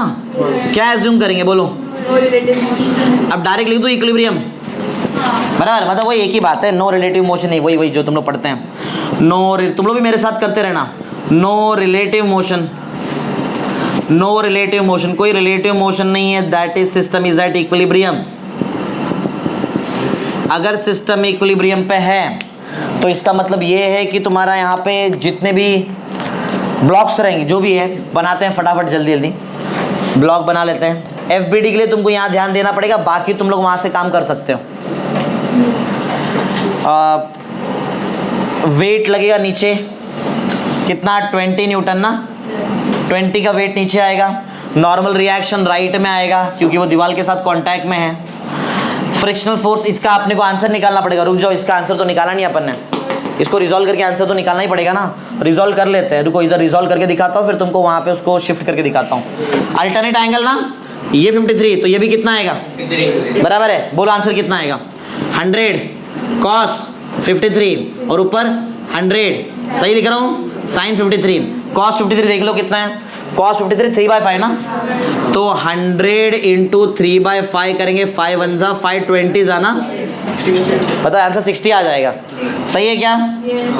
क्या एज्यूम करेंगे बोलो? अब डायरेक्ट लिख दो इक्विलिब्रियम, बराबर, मतलब वही एक ही बात है, नो रिलेटिव मोशन नहीं, वही जो तुम लोग पढ़ते हैं। तुम लोग भी मेरे साथ करते रहना। No relative motion, no relative motion, कोई रिलेटिव मोशन नहीं है, that is system is at equilibrium. अगर सिस्टम इक्विलिब्रियम पे है तो इसका मतलब ये है कि तुम्हारा यहाँ पे जितने भी ब्लॉक्स रहेंगे, जो भी है, बनाते हैं फटाफट जल्दी जल्दी ब्लॉक बना लेते हैं। एफबीडी के लिए तुमको यहाँ ध्यान देना पड़ेगा, बाकी तुम लोग वहाँ से काम कर सकते हो। वेट लगेगा नीचे कितना, 20 न्यूटन ना, 20 का वेट नीचे आएगा। नॉर्मल रिएक्शन राइट में आएगा क्योंकि वो दीवार के साथ कांटेक्ट में है। फ्रिक्शनल फोर्स, इसका अपने को आंसर निकालना पड़ेगा। रुक जाओ, इसका आंसर तो निकाला नहीं अपन ने, इसको रिजॉल्व करके आंसर तो निकालना ही पड़ेगा ना। रिजॉल्व कर लेते हैं, रुको इधर रिजॉल्व करके दिखाता हूँ, फिर तुमको वहाँ पे उसको शिफ्ट करके दिखाता हूँ। अल्टरनेट एंगल ना, ये 53, तो ये भी कितना आएगा, बराबर है। बोलो आंसर कितना आएगा, 100 कॉस 53 और ऊपर 100, सही लिख रहा हूँ, साइन 53। कॉस 53 देख लो कितना है, कॉस 53 3/5 ना, तो 100 इंटू 3/5 करेंगे, 5 1 जा 5 20 जाना, पता है आंसर 60 आ जाएगा। सही है क्या,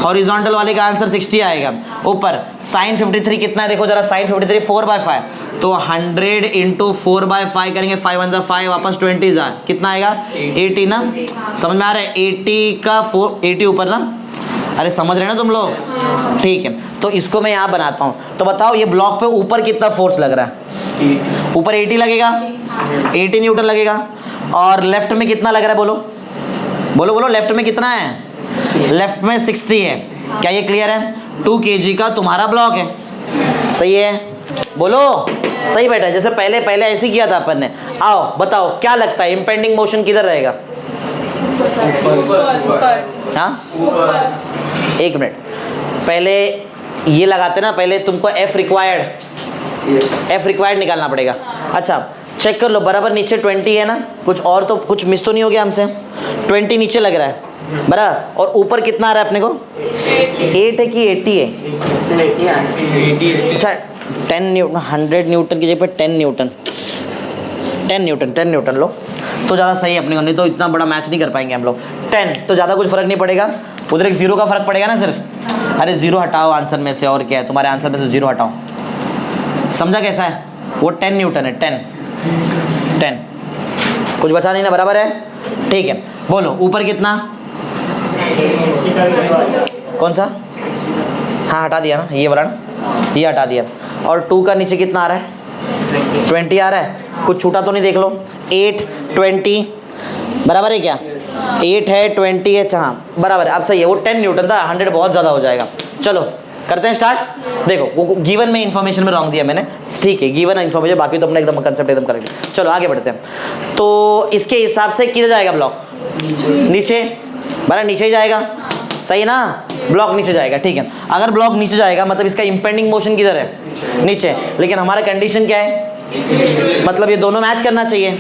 हॉरिजॉन्टल वाले का आंसर 60 आएगा। ऊपर साइन 53 कितना है, देखो जरा, साइन 53 4/5, तो 100 इंटू 4/5 करेंगे, 5 1 जा 5, वापस 20 जा, कितना आएगा 80 ना। समझ में आ रहा है, 80 का 80 ऊपर ना, अरे समझ रहे ना तुम लोग, ठीक है। तो इसको मैं यहाँ बनाता हूँ, तो बताओ ये ब्लॉक पे ऊपर कितना फोर्स लग रहा है, ऊपर 80 लगेगा, 80 न्यूटन लगेगा। और लेफ्ट में कितना लग रहा है, बोलो बोलो बोलो, लेफ्ट में कितना है, लेफ्ट में 60 है। क्या ये क्लियर है, 2 kg का तुम्हारा ब्लॉक है, सही है, बोलो सही बैठा है। जैसे पहले पहले ऐसे किया था अपन ने। आओ बताओ क्या लगता है, इम्पेंडिंग मोशन किधर रहेगा, हाँ, एक मिनट, पहले ये लगाते ना, पहले तुमको एफ रिक्वायर्ड निकालना पड़ेगा। अच्छा चेक कर लो, बराबर नीचे 20 है ना, कुछ और तो कुछ मिस तो नहीं हो गया हमसे, 20 नीचे लग रहा है बराबर, और ऊपर कितना आ रहा है अपने को, 8 है कि 80 है, अच्छा 10 न्यूटन, 100 न्यूटन की जगह पे 10 न्यूटन लो तो ज़्यादा सही है अपने को, नहीं तो इतना बड़ा मैच नहीं कर पाएंगे हम लोग। 10 तो ज़्यादा कुछ फर्क नहीं पड़ेगा, उधर एक 0 का फर्क पड़ेगा ना सिर्फ। अरे 0 हटाओ आंसर में से, और क्या है तुम्हारे आंसर में से 0 हटाओ, समझा कैसा है, वो 10 न्यूटन है, 10 कुछ बचा नहीं ना, बराबर है, ठीक है। बोलो ऊपर कितना, कौन सा, हाँ हटा दिया ना, ये वाला ना, ये हटा दिया। और 2 का नीचे कितना आ रहा है, 20 आ रहा है, कुछ छूटा तो नहीं, देख लो, 8 20 बराबर है क्या, 8 है 20 है, हाँ बराबर है, अब सही है। वो 10 न्यूटन था, 100 बहुत ज़्यादा हो जाएगा। चलो करते हैं स्टार्ट। देखो वो गिवन में इन्फॉर्मेशन में रॉन्ग दिया मैंने, ठीक है, गिवन इन्फॉर्मेशन, बाकी तो अपना एकदम कंसेप्ट एकदम करेक्ट। चलो आगे बढ़ते हैं। तो इसके हिसाब से किधर जाएगा ब्लॉक, नीचे, बराबर नीचे ही जाएगा, सही ना, ब्लॉक नीचे जाएगा, ठीक है। अगर ब्लॉक नीचे जाएगा मतलब इसका इम्पेंडिंग मोशन किधर है, नीचे, लेकिन हमारा कंडीशन क्या है, मतलब ये दोनों मैच करना चाहिए।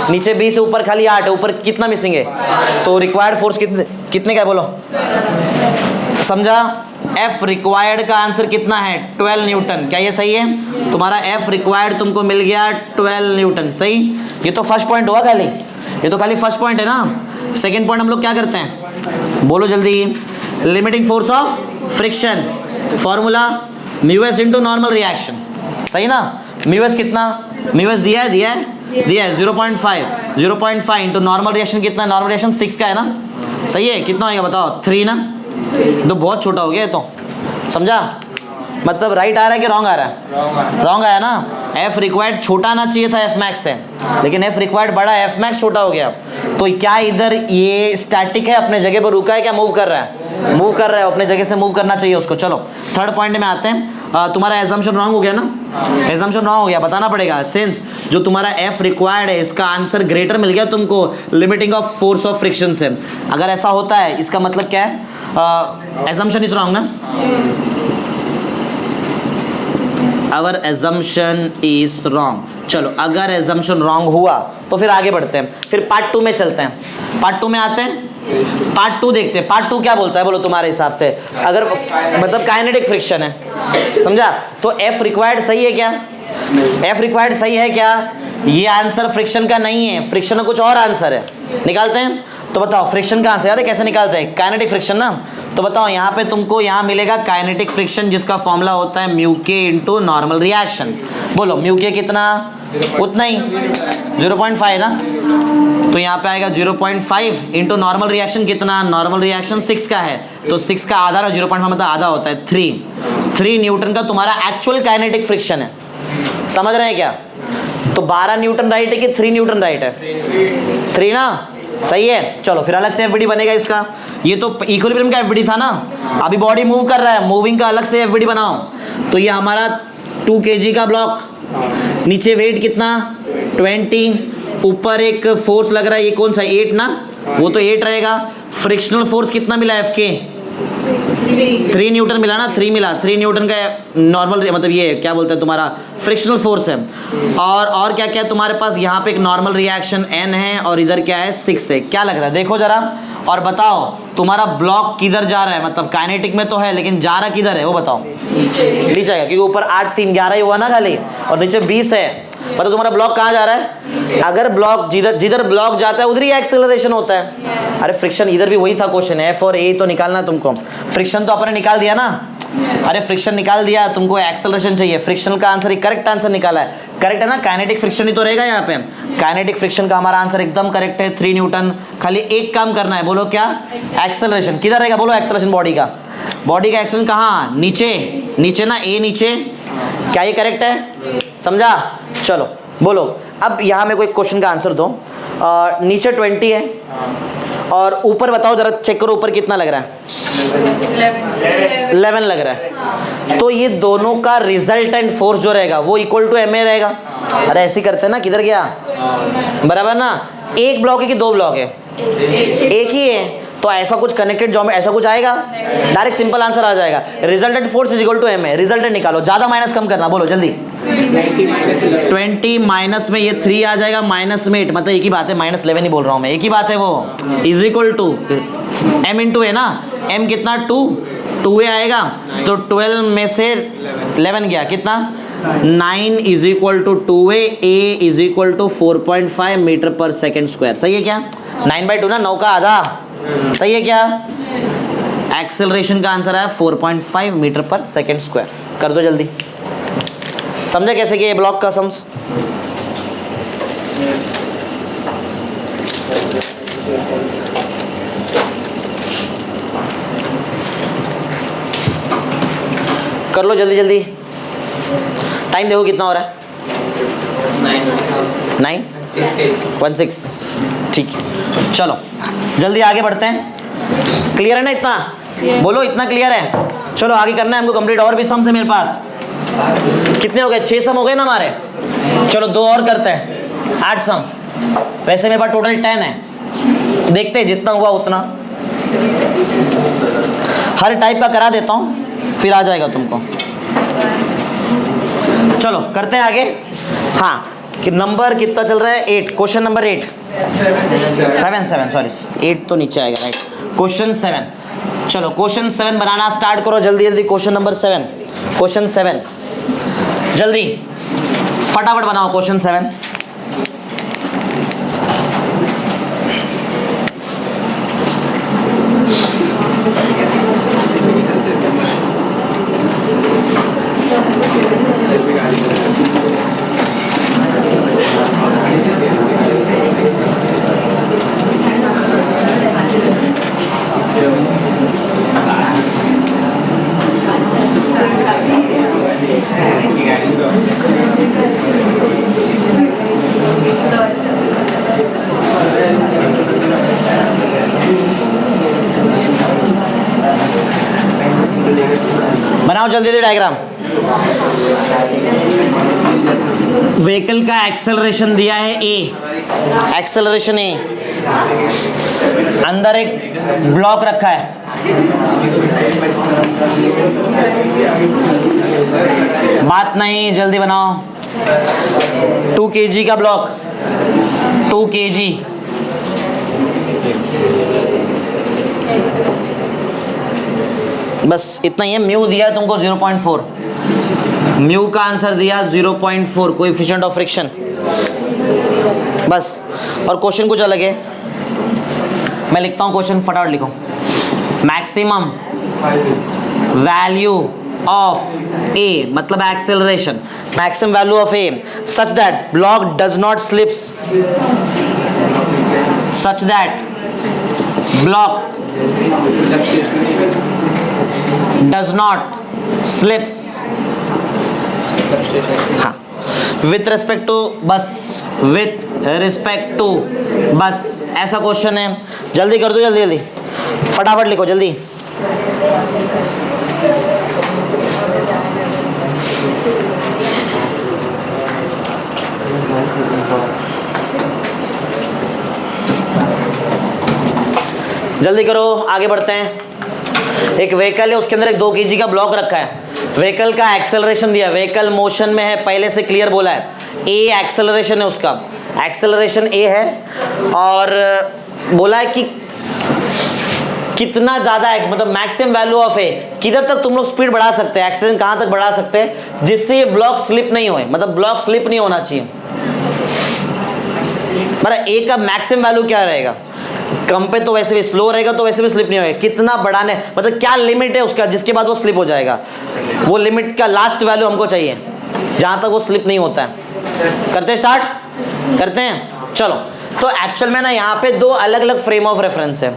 नीचे 20 से ऊपर खाली 8 है, ऊपर कितना मिसिंग है, तो रिक्वायर्ड फोर्स कितने का है, बोलो, समझा। एफ रिक्वायर्ड का आंसर कितना है, 12 न्यूटन। क्या ये सही है, तुम्हारा एफ रिक्वायर्ड तुमको मिल गया 12 न्यूटन, सही। ये तो फर्स्ट पॉइंट हुआ खाली, ये तो खाली फर्स्ट पॉइंट है ना। सेकेंड पॉइंट हम लोग क्या करते हैं, बोलो जल्दी, limiting force of friction, formula mu S into normal reaction, सही ना। म्यू एस कितना, म्यू एस दिया है 0.5 इंटू नॉर्मल रिएक्शन कितना, नॉर्मल रिएक्शन 6 का है ना, सही है, कितना होगा बताओ, 3 ना, तो बहुत छोटा हो गया तो, समझा। मतलब राइट आ रहा है कि रॉन्ग आ रहा है, रॉन्ग आया ना। एफ रिक्वायर्ड छोटा आना चाहिए था एफ मैक्स से, लेकिन एफ रिक्वायर्ड बड़ा, एफ मैक्स छोटा हो गया। तो क्या इधर ये स्टैटिक है, अपने जगह पर रुका है, क्या मूव कर रहा है, मूव कर रहा है, अपने जगह से मूव करना चाहिए उसको। चलो थर्ड पॉइंट में आते हैं। तुम्हारा एजम्पशन रॉन्ग हो गया ना, एजम्पशन रॉन्ग हो गया, बताना पड़ेगा। सिंस जो तुम्हारा एफ रिक्वायर्ड है इसका आंसर ग्रेटर मिल गया तुमको limiting of force of friction से। अगर ऐसा होता है इसका मतलब क्या है, एजम्पशन इज रॉन्ग ना, अवर एजम्पशन इज रॉन्ग। चलो अगर एजम्पशन रॉन्ग हुआ तो फिर आगे बढ़ते हैं, फिर पार्ट 2 में चलते हैं। पार्ट 2 में आते हैं, पार्ट 2 देखते हैं। पार्ट 2 क्या बोलता है, बोलो तुम्हारे हिसाब से, अगर मतलब काइनेटिक फ्रिक्शन है, समझा, तो एफ रिक्वायर्ड सही है क्या, एफ रिक्वायर्ड सही है क्या, ये आंसर फ्रिक्शन का नहीं है, फ्रिक्शन का कुछ और आंसर है, निकालते हैं। तो बताओ फ्रिक्शन का आंसर याद है कैसे निकालते हैं, काइनेटिक फ्रिक्शन ना। तो बताओ यहाँ पे तुमको यहाँ मिलेगा काइनेटिक फ्रिक्शन, जिसका फॉर्मूला होता है म्यू के इंटू नॉर्मल रिएक्शन। बोलो म्यू के कितना, उतना ही 0.5 ना, तो यहाँ पे आएगा 0.5 इंटू नॉर्मल रिएक्शन कितना, नॉर्मल रिएक्शन 6 का है तो 6 का आधा, 0.5 मतलब आधा होता है 3 न्यूटन का तुम्हारा एक्चुअल काइनेटिक फ्रिक्शन है। समझ रहे हैं क्या? तो 12 न्यूटन राइट है कि 3 न्यूटन राइट है? 3 ना, सही है। चलो फिर अलग से एफबीडी बनेगा इसका, ये तो इक्विलिब्रियम का एफबीडी था ना, अभी बॉडी मूव कर रहा है, मूविंग का अलग से एफबीडी बनाओ। तो ये हमारा 2 kg का ब्लॉक, नीचे वेट कितना 20, ऊपर एक फोर्स लग रहा है, ये कौन सा 8 ना, वो तो 8 रहेगा। फ्रिक्शनल फोर्स कितना मिला एफ के 3 न्यूटन मिला ना, 3 मिला, 3 न्यूटन का नॉर्मल मतलब ये क्या बोलते हैं तुम्हारा फ्रिक्शनल फोर्स है। और क्या क्या तुम्हारे पास यहाँ पे एक नॉर्मल रिएक्शन n है और इधर क्या है 6 है। क्या लग रहा है देखो जरा, और बताओ तुम्हारा ब्लॉक किधर जा रहा है, मतलब काइनेटिक में तो है लेकिन जा रहा किधर है वो बताओ। नीचे आएगा क्योंकि ऊपर 8 3 11 ही हुआ ना खाली, और नीचे 20 है, मतलब तुम्हारा ब्लॉक कहाँ जा रहा है? अगर ब्लॉक जिधर ब्लॉक जाता है उधर ही एक्सेलरेशन होता है। अरे फ्रिक्शन इधर भी वही था क्वेश्चन, एफ और ए तो निकालना तुमको, फ्रिक्शन तो अपने निकाल दिया ना, अरे फ्रिक्शन निकाल दिया, तुमको एक्सेलरेशन चाहिए, फ्रिक्शन का आंसर ही करेक्ट आंसर निकाला है। करेक्ट है ना, काइनेटिक फ्रिक्शन ही तो रहेगा यहाँ पे, काइनेटिक फ्रिक्शन का हमारा आंसर एकदम करेक्ट है 3 न्यूटन। खाली एक काम करना है, बोलो क्या? एक्सेलरेशन किधर रहेगा बोलो, एक्सेलरेशन बॉडी का एक्सेलरेशन कहाँ? नीचे ना, ए नीचे, क्या ये करेक्ट है? समझा? चलो बोलो अब यहाँ में कोई क्वेश्चन का आंसर दो। नीचे 20 है और ऊपर बताओ जरा, चेक करो ऊपर कितना लग रहा है? 11 लग रहा है। तो ये दोनों का रिजल्टेंट फोर्स जो रहेगा वो इक्वल टू एम ए रहेगा। अरे ऐसे करते हैं ना, किधर गया बराबर ना, एक ब्लॉक है कि 2 ब्लॉक है? एक ही है, तो ऐसा कुछ कनेक्टेड ज्योमेट्री ऐसा कुछ आएगा, डायरेक्ट सिंपल आंसर आ जाएगा, resultant force is equal to M A. Resultant निकालो, ज्यादा माइनस कम करना, बोलो जल्दी। 20 माइनस में ये 3 आ जाएगा, माइनस में 8, मतलब एक ही बात है, -11 ही बोल रहा हूँ मैं, एक ही बात है वो, is equal to m into A ना, m कितना 2a आएगा, तो 12 में से 11 गया कितना 9 is equal to 2a, a is equal to 4.5 metre पर सेकेंड स्क्वायर। सही है क्या? 9/2 ना, 9 का आधा, सही है क्या? एक्सेलरेशन का आंसर है 4.5 मीटर पर सेकेंड स्क्वायर। कर दो जल्दी, समझे कैसे कि ये ब्लॉक का सम्स? कर लो जल्दी जल्दी, टाइम देखो कितना हो रहा है? 9:16। ठीक है चलो जल्दी आगे बढ़ते हैं। क्लियर है ना इतना? बोलो इतना क्लियर है? चलो आगे करना है हमको कंप्लीट, और भी सम्स है मेरे पास। कितने हो गए? 6 सम हो गए ना हमारे। चलो 2 और करते हैं, 8 सम। वैसे मेरे पास टोटल 10 है, देखते हैं जितना हुआ उतना। हर टाइप का करा देता हूँ फिर आ जाएगा तुमको। चलो करते हैं आगे। हाँ कि नंबर कितना चल रहा है? 8, क्वेश्चन नंबर 8 7 सॉरी 8 तो नीचे आएगा राइट। क्वेश्चन 7, चलो क्वेश्चन 7 बनाना स्टार्ट करो जल्दी जल्दी। क्वेश्चन नंबर 7, क्वेश्चन 7 जल्दी फटाफट बनाओ क्वेश्चन 7। बनाओ जल्दी जल्दी डायग्राम। व्हीकल का एक्सेलरेशन दिया है ए, एक्सेलरेशन ए, अंदर एक ब्लॉक रखा है, बात नहीं जल्दी बनाओ। 2 kg का ब्लॉक, 2 kg, बस इतना ही है। म्यू दिया है तुमको 0.4, म्यू का आंसर दिया 0.4 कोएफिशिएंट ऑफ फ्रिक्शन, बस। और क्वेश्चन कुछ अलग है, मैं लिखता हूँ क्वेश्चन, फटाफट लिखो। मैक्सिमम वैल्यू ऑफ ए मतलब acceleration, maximum value of a such that block does not slips, such that block does not slips. हाँ, विथ रिस्पेक्ट टू बस, विथ रिस्पेक्ट टू बस, ऐसा क्वेश्चन है। जल्दी कर दो, जल्दी जल्दी फटाफट लिखो जल्दी। जल्दी करो, आगे बढ़ते हैं। एक व्हीकल है, उसके अंदर एक 2 kg का ब्लॉक रखा है। व्हीकल का एक्सेलरेशन दिया, व्हीकल मोशन में है, पहले से क्लियर बोला है। ए एक्सेलरेशन है, उसका एक्सेलरेशन ए है, और बोला है कि कितना ज़्यादा है, मतलब मैक्सिमम वैल्यू ऑफ ए, किधर तक तुम लोग स्पीड बढ़ा सकते हैं, एक्सेलरेशन कहाँ तक बढ़ा सकते हैं जिससे ये ब्लॉक स्लिप नहीं होए, मतलब ब्लॉक स्लिप नहीं होना चाहिए। मतलब ए का मैक्सिमम वैल्यू क्या रहेगा, कम पे तो वैसे भी स्लो रहेगा, तो वैसे भी स्लिप नहीं होगा। कितना बढ़ाने, मतलब क्या लिमिट है उसका जिसके बाद वो स्लिप हो जाएगा, वो लिमिट का लास्ट वैल्यू हमको चाहिए जहाँ तक वो स्लिप नहीं होता है। करते स्टार्ट करते हैं, चलो। तो एक्चुअल में ना यहाँ पे 2 अलग अलग फ्रेम ऑफ रेफरेंस है।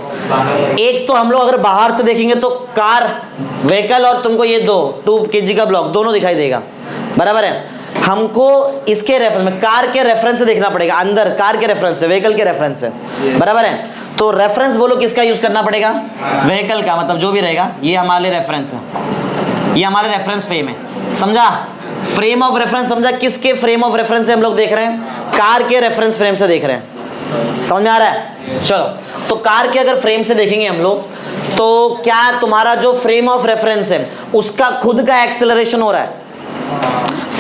एक तो हम लोग अगर बाहर से देखेंगे तो कार, व्हीकल, और तुमको ये 2 kg का ब्लॉक दोनों दिखाई देगा, बराबर है। हमको इसके रेफरेंस में, कार के रेफरेंस से देखना पड़ेगा, अंदर कार के रेफरेंस से, व्हीकल के रेफरेंस से, बराबर है। तो रेफरेंस बोलो किसका यूज करना पड़ेगा, व्हीकल का, मतलब जो भी रहेगा ये हमारे रेफरेंस है, ये हमारे रेफरेंस फ्रेम है, समझा। फ्रेम ऑफ रेफरेंस समझा, किसके फ्रेम ऑफ रेफरेंस से हम लोग देख रहे हैं, कार के रेफरेंस फ्रेम से देख रहे हैं, समझ में आ रहा है। चलो, तो कार के अगर फ्रेम से देखेंगे हम लोग, तो क्या तुम्हारा जो फ्रेम ऑफ रेफरेंस है उसका खुद का एक्सेलरेशन हो रहा है।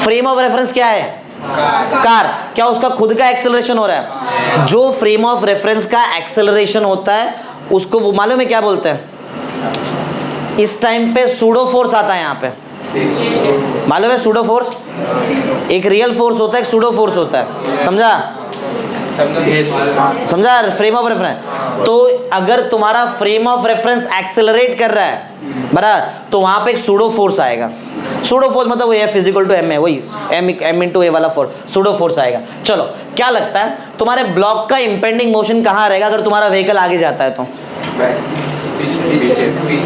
फ्रेम ऑफ रेफरेंस क्या है, कार, क्या उसका खुद का एक्सेलरेशन हो रहा है। जो फ्रेम ऑफ रेफरेंस का एक्सेलरेशन होता है उसको मालूम है क्या बोलते हैं, इस टाइम पे सूडो फोर्स आता है यहाँ पे, मालूम है सूडो फोर्स, एक रियल फोर्स होता है, एक सूडो फोर्स होता है, समझा समझा फ्रेम ऑफ रेफरेंस। तो अगर तुम्हारा फ्रेम ऑफ रेफरेंस एक्सेलरेट कर रहा है बराबर, तो वहां पे एक सूडो फोर्स आएगा। सूडो फोर्स मतलब वही F इक्वल टू M है, वही M इंटू ए वाला फोर्स, सूडो फोर्स आएगा। चलो, क्या लगता है तुम्हारे ब्लॉक का इंपेंडिंग मोशन कहाँ रहेगा अगर तुम्हारा व्हीकल आगे जाता है तो,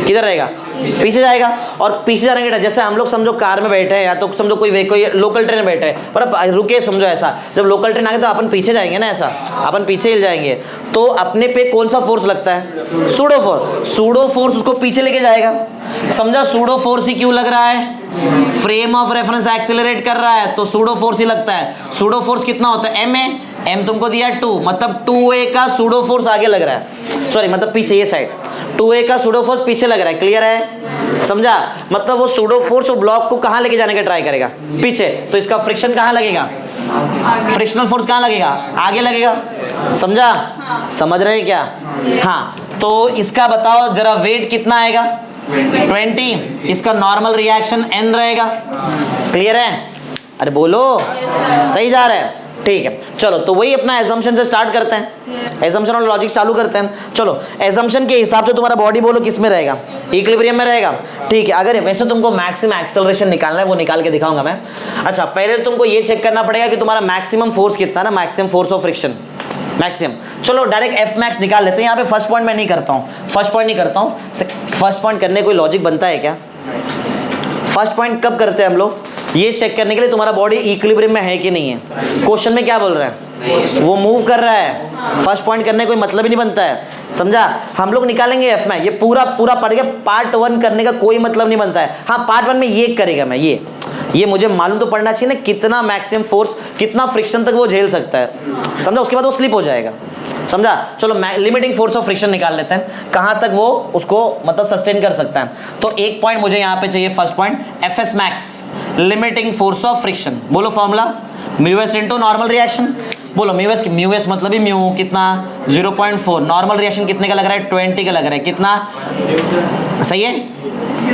किधर रहेगा, पीछे जाएगा। और पीछे जाने के टाइम जैसे हम लोग समझो कार में बैठे हैं, या तो समझो कोई लोकल ट्रेन में बैठे हैं, पर अब रुके, समझो ऐसा, जब लोकल ट्रेन आ गई तो अपन पीछे जाएंगे ना, ऐसा अपन पीछे हिल जाएंगे, तो अपने पे कौन सा फोर्स लगता है, सूडो फोर्स। सूडो फोर्स उसको पीछे लेके जाएगा, समझा। सूडो फोर्स ही क्यों लग रहा है, फ्रेम ऑफ रेफरेंस एक्सेलरेट कर रहा है तो सूडो फोर्स ही लगता है। सूडो फोर्स कितना होता है, M तुमको दिया 2, मतलब 2A का सूडो फोर्स आगे लग रहा है, सॉरी मतलब पीछे, ये साइड 2A का सूडो फोर्स पीछे लग रहा है, क्लियर है, समझा। मतलब वो सूडो फोर्स वो ब्लॉक को कहाँ लेके जाने का ट्राई करेगा, पीछे। तो इसका फ्रिक्शन कहाँ लगेगा, फ्रिक्शनल फोर्स कहाँ लगेगा, आगे लगेगा, समझा। समझ रहे हैं क्या, हाँ। तो इसका बताओ जरा, वेट कितना आएगा, 20, इसका नॉर्मल रिएक्शन n रहेगा, क्लियर है, अरे बोलो, सही जा रहा है, ठीक है। चलो, तो वही अपना एजम्पशन से स्टार्ट करते हैं, एजम्पशन और लॉजिक चालू करते हैं। चलो, एजम्पशन के हिसाब से तुम्हारा बॉडी बोलो किस में रहेगा, इक्विलिब्रियम में रहेगा, ठीक है। अगर वैसे तुमको मैक्सिमम एक्सेलरेशन निकालना है, वो निकाल के दिखाऊंगा मैं। अच्छा, पहले तुमको ये चेक करना पड़ेगा कि तुम्हारा मैक्सिमम फोर्स कितना ना, maximum force of friction, maximum. चलो डायरेक्ट एफ मैक्स निकाल लेते हैं। यहाँ पे फर्स्ट पॉइंट मैं नहीं करता हूँ, फर्स्ट पॉइंट नहीं करता हूँ। फर्स्ट पॉइंट करने कोई लॉजिक बनता है क्या? फर्स्ट पॉइंट कब करते हैं हम लोग? ये चेक करने के लिए तुम्हारा बॉडी इक्विलिब्रियम में है कि नहीं है। क्वेश्चन में क्या बोल रहा है, वो मूव कर रहा है। फर्स्ट पॉइंट करने कोई मतलब ही नहीं बनता है, समझा। हम लोग निकालेंगे एफ में, ये पूरा पूरा पढ़ के पार्ट 1 करने का कोई मतलब नहीं बनता है। हाँ, पार्ट 1 में ये करेगा मैं, ये मुझे मालूम तो पड़ना चाहिए ना, कितना मैक्सिमम फोर्स, कितना फ्रिक्शन तक वो झेल सकता है, समझा। उसके बाद वो स्लिप हो जाएगा, समझा। चलो लिमिटिंग फोर्स ऑफ फ्रिक्शन निकाल लेते हैं, कहाँ तक वो उसको मतलब सस्टेन कर सकता है। तो एक पॉइंट मुझे यहाँ पे चाहिए, first point F S max, limiting force of friction. बोलो formula, mu S into normal reaction. बोलो म्यू एस मतलब ही म्यू कितना 0.4, नॉर्मल रिएक्शन कितने का लग रहा है 20 का लग रहा है, कितना सही है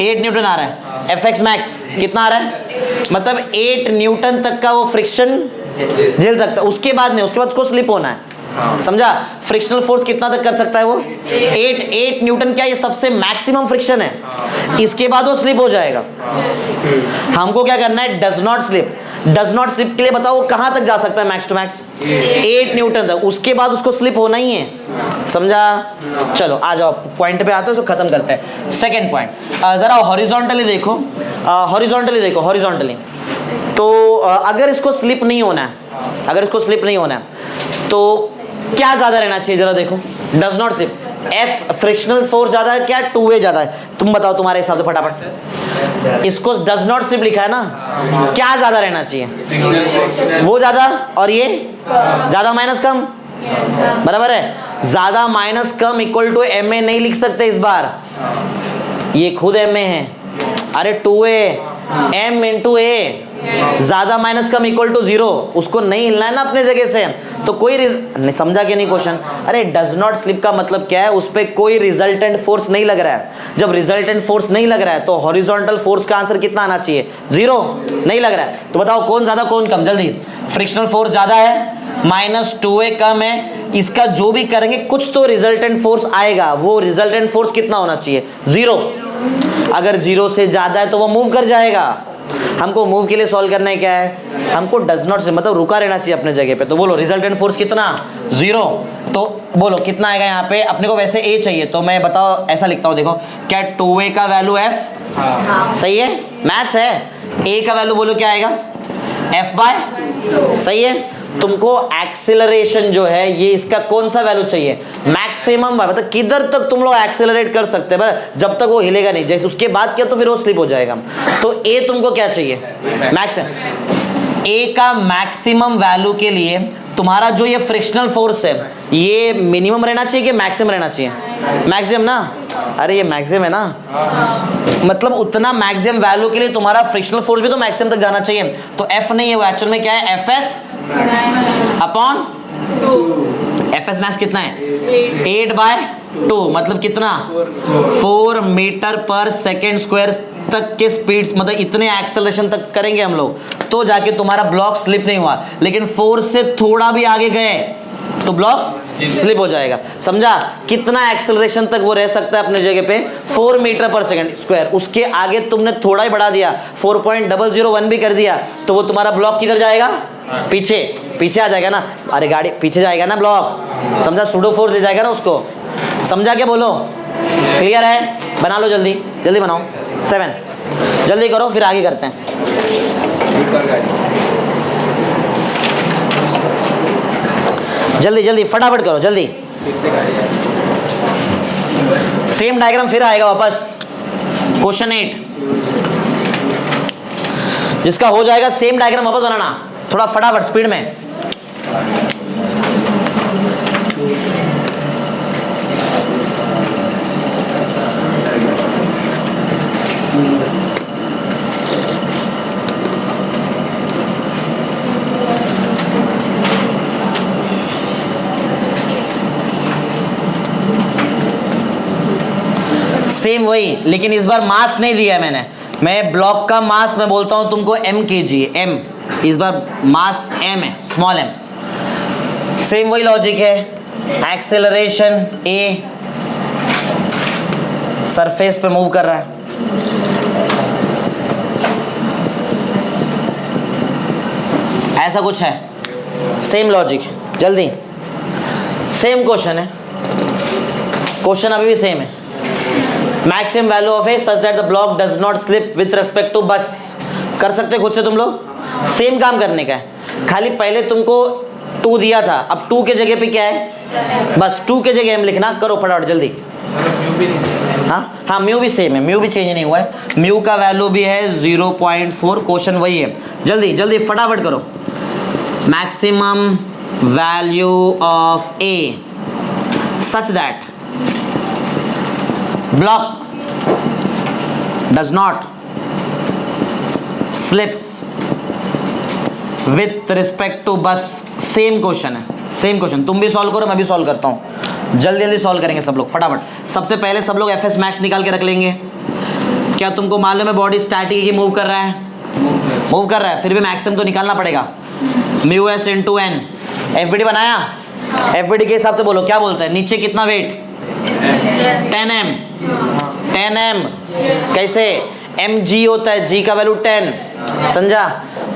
8 न्यूटन आ रहा है। एफ एक्स मैक्स कितना आ रहा है, मतलब 8 न्यूटन तक का वो फ्रिक्शन झेल सकता है। उसके बाद नहीं, उसके बाद उसको स्लिप होना है, समझा? फ्रिक्शनल फोर्स कितना तक कर सकता है वो? 8 न्यूटन। क्या ये सबसे मैक्सिमम फ्रिक्शन है? इसके बाद वो स्लिप हो जाएगा। हमको क्या करना है? Does not slip. Does not slip के लिए बताओ वो कहां तक जा सकता है? मैक्स टू मैक्स 8 न्यूटन तक। उसके बाद उसको स्लिप होना ही है, समझा? चलो आ जाओ, पॉइंट पे आते हो तो खत्म करते हैं। सेकंड पॉइंट, जरा हॉरिजॉन्टली देखो, हॉरिजॉन्टली देखो, हॉरिजॉन्टली। तो अगर इसको स्लिप नहीं होना है, अगर इसको स्लिप नहीं होना है तो क्या ज्यादा रहना चाहिए? जरा देखो, does not slip, F frictional force ज्यादा है क्या 2a ज्यादा है? तुम बताओ तुम्हारे हिसाब से फटाफट। इसको डज नॉट स्लिप लिखा है ना, क्या ज्यादा रहना चाहिए? वो ज्यादा और ये ज्यादा माइनस कम, बराबर है? ज्यादा माइनस कम इक्वल टू ma नहीं लिख सकते इस बार, ये खुद ma है। अरे 2a m इंटू a, ज्यादा माइनस कम इक्वल टू 0, उसको नहीं हिलना है ना अपने जगह से। तो कोई नहीं, समझा कि नहीं क्वेश्चन? अरे डज नॉट स्लिप का मतलब क्या है? उस पर कोई रिजल्टेंट फोर्स नहीं लग रहा है। जब रिजल्टेंट फोर्स नहीं लग रहा है तो हॉरिजॉन्टल फोर्स का आंसर कितना आना चाहिए? 0 नहीं लग रहा है। तो बताओ कौन ज्यादा कौन कम? जल्दी। फ्रिक्शनल फोर्स ज्यादा है, -2a कम है। इसका जो भी करेंगे कुछ तो रिजल्टेंट फोर्स आएगा, वो रिजल्टेंट फोर्स कितना होना चाहिए? 0। अगर 0 से ज्यादा है तो वो मूव कर जाएगा। हमको मूव के लिए सॉल्व करना है क्या है? हमको डज नॉट से मतलब रुका रहना चाहिए अपने जगह पे। तो बोलो रिजल्टेंट फोर्स कितना? 0। तो बोलो कितना आएगा यहाँ पे? अपने को वैसे a चाहिए तो मैं बताओ ऐसा लिखता हूँ, देखो क्या 2a का वैल्यू f? सही है, मैथ्स है। a का वैल्यू बोलो क्या आएगा? f/2। सही है। तुमको एक्सेलरेशन जो है ये इसका कौन सा वैल्यू चाहिए? मैक्सिमम, मतलब किधर तक तुम लोग एक्सेलरेट कर सकते हैं, जब तक वो हिलेगा नहीं। जैसे उसके बाद क्या तो फिर वो स्लिप हो जाएगा। तो ए तुमको क्या चाहिए? मैक्सिमम। ए का मैक्सिमम वैल्यू के लिए तुम्हारा जो ये फ्रिक्शनल फोर्स है ये मिनिमम रहना चाहिए कि मैक्सिमम रहना चाहिए? मैक्सिमम ना। अरे ये मैक्सिमम है ना, मतलब उतना मैक्सिमम वैल्यू के लिए तुम्हारा फ्रिक्शनल फोर्स भी तो मैक्सिमम तक जाना चाहिए। तो एफ नहीं है वो, एक्चुअल में क्या है? Fs upon 2। Fs मैक्स कितना है? 8/2, मतलब कितना? 4 मीटर पर सेकेंड स्क्वायर तक के स्पीड, मतलब इतने एक्सेलरेशन तक करेंगे हम लोग तो जाके तुम्हारा ब्लॉक स्लिप नहीं हुआ। लेकिन 4 से थोड़ा भी आगे गए तो ब्लॉक स्लिप हो जाएगा। समझा? कितना एक्सेलरेशन तक वो रह सकता है अपने जगह पे? 4 मीटर पर सेकंड स्क्वायर। उसके आगे तुमने थोड़ा ही बढ़ा दिया, 4.001 भी कर दिया तो वो तुम्हारा ब्लॉक किधर जाएगा? पीछे, पीछे आ जाएगा ना। अरे गाड़ी पीछे जाएगा ना ब्लॉक, समझा? सूडो फोर्स ले जाएगा ना उसको। समझा क्या? बोलो क्लियर है? बना लो जल्दी, जल्दी बनाओ। 7 जल्दी करो फिर आगे करते हैं। जल्दी जल्दी फटाफट करो जल्दी। सेम डायग्राम फिर आएगा वापस। क्वेश्चन 8 जिसका हो जाएगा सेम डायग्राम वापस बनाना, थोड़ा फटाफट स्पीड में। सेम वही, लेकिन इस बार मास नहीं दिया मैंने। मैं ब्लॉक का मास मैं बोलता हूं तुमको m kg, m। इस बार मास m है, स्मॉल m। सेम वही लॉजिक है। एक्सेलरेशन a सरफेस पे मूव कर रहा है, ऐसा कुछ है। सेम लॉजिक, जल्दी। सेम क्वेश्चन है, क्वेश्चन अभी भी सेम है। Maximum value of a such that the block does not slip with respect to बस। कर सकते खुद से तुम लोग, सेम काम करने का है। खाली पहले तुमको 2 दिया था, अब 2 के जगह पे क्या है? बस 2 के जगह m लिखना। करो फटाफट जल्दी। हाँ म्यू भी सेम है, म्यू भी चेंज नहीं हुआ है। म्यू का वैल्यू भी है 0.4, क्वेश्चन वही है। जल्दी जल्दी फटाफट करो। Maximum value of a such that block does not slips with respect to bus। Same question है, सेम क्वेश्चन। तुम भी सॉल्व करो, मैं भी सॉल्व करता हूँ। जल्दी जल्दी सॉल्व करेंगे सब लोग फटाफट। सबसे पहले सब लोग एफ एस मैक्स निकाल के रख लेंगे। क्या तुमको मालूम है बॉडी स्टैटिक की मूव कर रहा है? मूव कर रहा है, फिर भी मैक्सिमम तो निकालना पड़ेगा। Mu S into N. F B D बनाया? एफबीडी के हिसाब से बोलो क्या बोलता है, नीचे कितना वेट 10m 10m। कैसे, mg होता है, g का वैल्यू 10, समझा।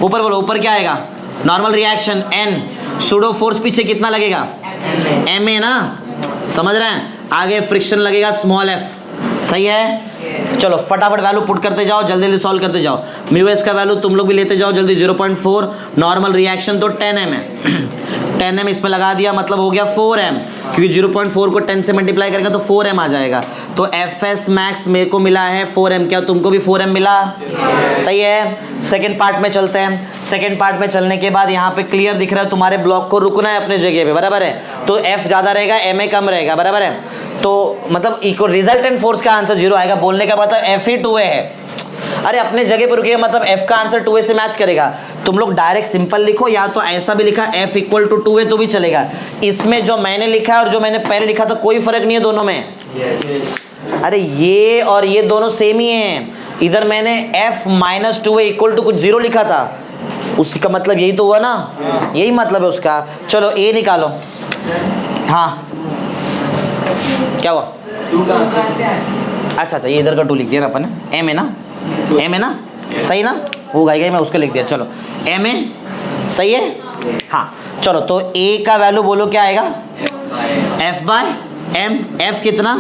ऊपर बोलो, ऊपर क्या आएगा, normal reaction n, pseudo force पीछे कितना लगेगा ma ना, समझ रहे हैं। आगे फ्रिक्शन लगेगा स्मॉल f, सही है। चलो फटाफट वैल्यू पुट करते जाओ, जल्दी जल्दी सॉल्व करते जाओ। म्यू एस का वैल्यू तुम लोग भी लेते जाओ जल्दी, 0.4, नॉर्मल रिएक्शन तो 10m है 10m इसमें लगा दिया, मतलब हो गया 4m, क्योंकि 0.4 को 10 से मल्टीप्लाई करेगा तो 4m आ जाएगा। तो एफएस मैक्स मेरे को मिला है 4m, क्या तुमको भी 4m मिला? सही है। सेकेंड पार्ट में चलते हैं। सेकेंड पार्ट में चलने के बाद यहाँ पे क्लियर दिख रहा है तुम्हारे ब्लॉक को रुकना है अपने जगह पे, बराबर है। तो f ज़्यादा रहेगा, ma कम रहेगा, बराबर है। तो मतलब इक्वल रिजल्टेंट फोर्स का आंसर 0 आएगा। बोलने का मतलब f ही 2a है। अरे अपने जगह पर रुकिएगा, मतलब f का आंसर 2a से मैच करेगा। तुम लोग डायरेक्ट सिंपल लिखो, या तो ऐसा भी लिखा f इक्वल टू 2a तो भी चलेगा। इसमें जो मैंने लिखा है और जो मैंने पहले लिखा था कोई फर्क नहीं है दोनों में। अरे ये और ये दोनों सेम ही हैं। इधर मैंने f minus 2a equal to कुछ 0 लिखा था, उसका मतलब यही तो हुआ ना, यही मतलब है उसका। चलो a निकालो। हाँ क्या हुआ? अच्छा, ये इधर का 2 लिख दिया ना अपन, m है ना, m है ना, सही ना, वो गई मैं उसको लिख दिया। चलो m है, सही है। हाँ चलो, तो a का वैल्यू बोलो क्या आएगा, f बाय m। f कितना,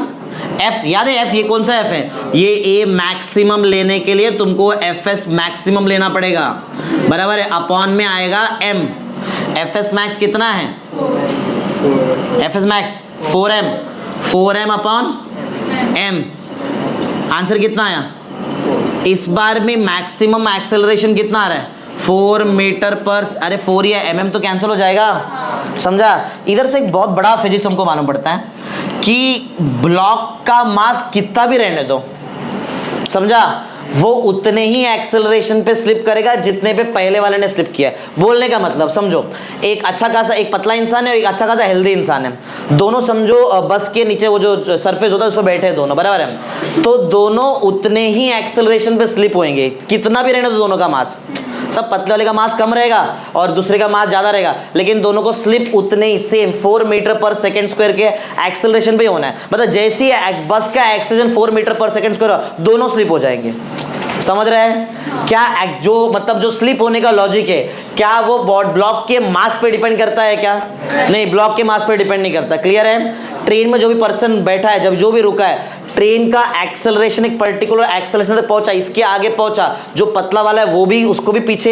f याद है, f ये कौन सा f है, ये a मैक्सिमम लेने के लिए तुमको fs मैक्सिमम लेना पड़ेगा, बराबर है। अपॉन में आएगा m, fs मैक्स कितना है, fs max 4m upon m। Answer कितना आया इस बार में, मैक्सिमम एक्सेलरेशन कितना आ रहा है 4 मीटर पर, अरे 4 ही है, mm तो कैंसिल हो जाएगा, समझा। इधर से एक बहुत बड़ा फिजिक्स हमको मालूम पड़ता है कि ब्लॉक का मास कितना भी रहने दो, समझा, वो उतने ही एक्सेलरेशन पे स्लिप करेगा जितने पे पहले वाले ने स्लिप किया है। बोलने का मतलब समझो, एक अच्छा खासा, एक पतला इंसान है और एक अच्छा खासा हेल्दी इंसान है, दोनों समझो बस के नीचे वो जो सरफेस होता है उस पर बैठे हैं दोनों, बराबर है। तो दोनों उतने ही एक्सेलरेशन पे स्लिप होंगे, कितना भी रहने दो दोनों का मास। सब पतले वाले का मास कम रहेगा और दूसरे का मास ज़्यादा रहेगा, लेकिन दोनों को स्लिप उतने ही सेम 4 मीटर पर सेकेंड स्क्वायर के एक्सेलरेशन पे होना है। मतलब जैसे ही बस का एक्सेलरेशन 4 मीटर पर सेकेंड स्क्वायर दोनों स्लिप हो जाएंगे, समझ रहे हैं क्या। जो मतलब जो स्लिप होने का लॉजिक है, क्या वो ब्लॉक के मास पे डिपेंड करता है क्या? नहीं, ब्लॉक के मास पे डिपेंड नहीं करता। क्लियर है। ट्रेन में जो भी पर्सन बैठा है, जब जो भी रुका है, ट्रेन का एक्सेलरेशन एक पर्टिकुलर एक्सेलरेशन तक पहुंचा, इसके आगे पहुंचा, जो पतला वाला है वो भी, उसको भी पीछे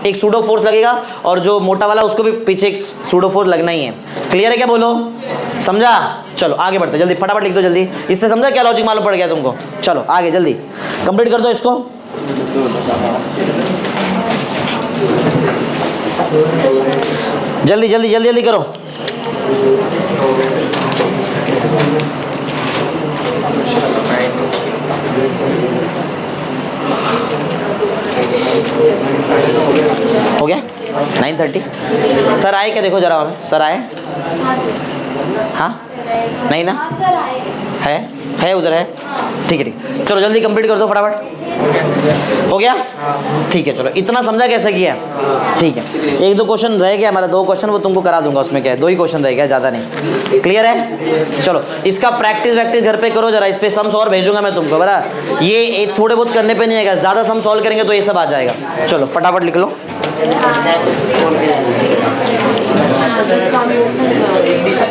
एक सूडो फोर्स लगेगा और जो मोटा वाला उसको भी पीछे एक सूडो फोर्स लगना ही है। क्लियर है क्या, बोलो, समझा। चलो आगे बढ़ते, जल्दी फटाफट लिख दो जल्दी। इससे समझा क्या लॉजिक मालूम पड़ गया तुमको। चलो आगे जल्दी कंप्लीट कर दो इसको। जल्दी जल्दी जल्दी जल्दी करो। हो गया 9:30। सर आए क्या, देखो जरा हमें, सर आए? हाँ नहीं ना, है उधर है, ठीक है ठीक। चलो जल्दी कंप्लीट कर दो फटाफट। हो गया, ठीक है। चलो इतना समझा कैसे किया, ठीक है। 1-2 क्वेश्चन रह गया हमारा, 2 क्वेश्चन वो तुमको करा दूंगा, उसमें क्या है, 2 ही क्वेश्चन रह गया, ज़्यादा नहीं। क्लियर है। चलो इसका प्रैक्टिस वैक्टिस घर पे करो जरा, इस पे सम्स और भेजूंगा मैं तुमको, बराबर। ये थोड़े बहुत करने पे नहीं आएगा, ज़्यादा सम सॉल्व करेंगे तो ये सब आ जाएगा। चलो फटाफट लिख लो।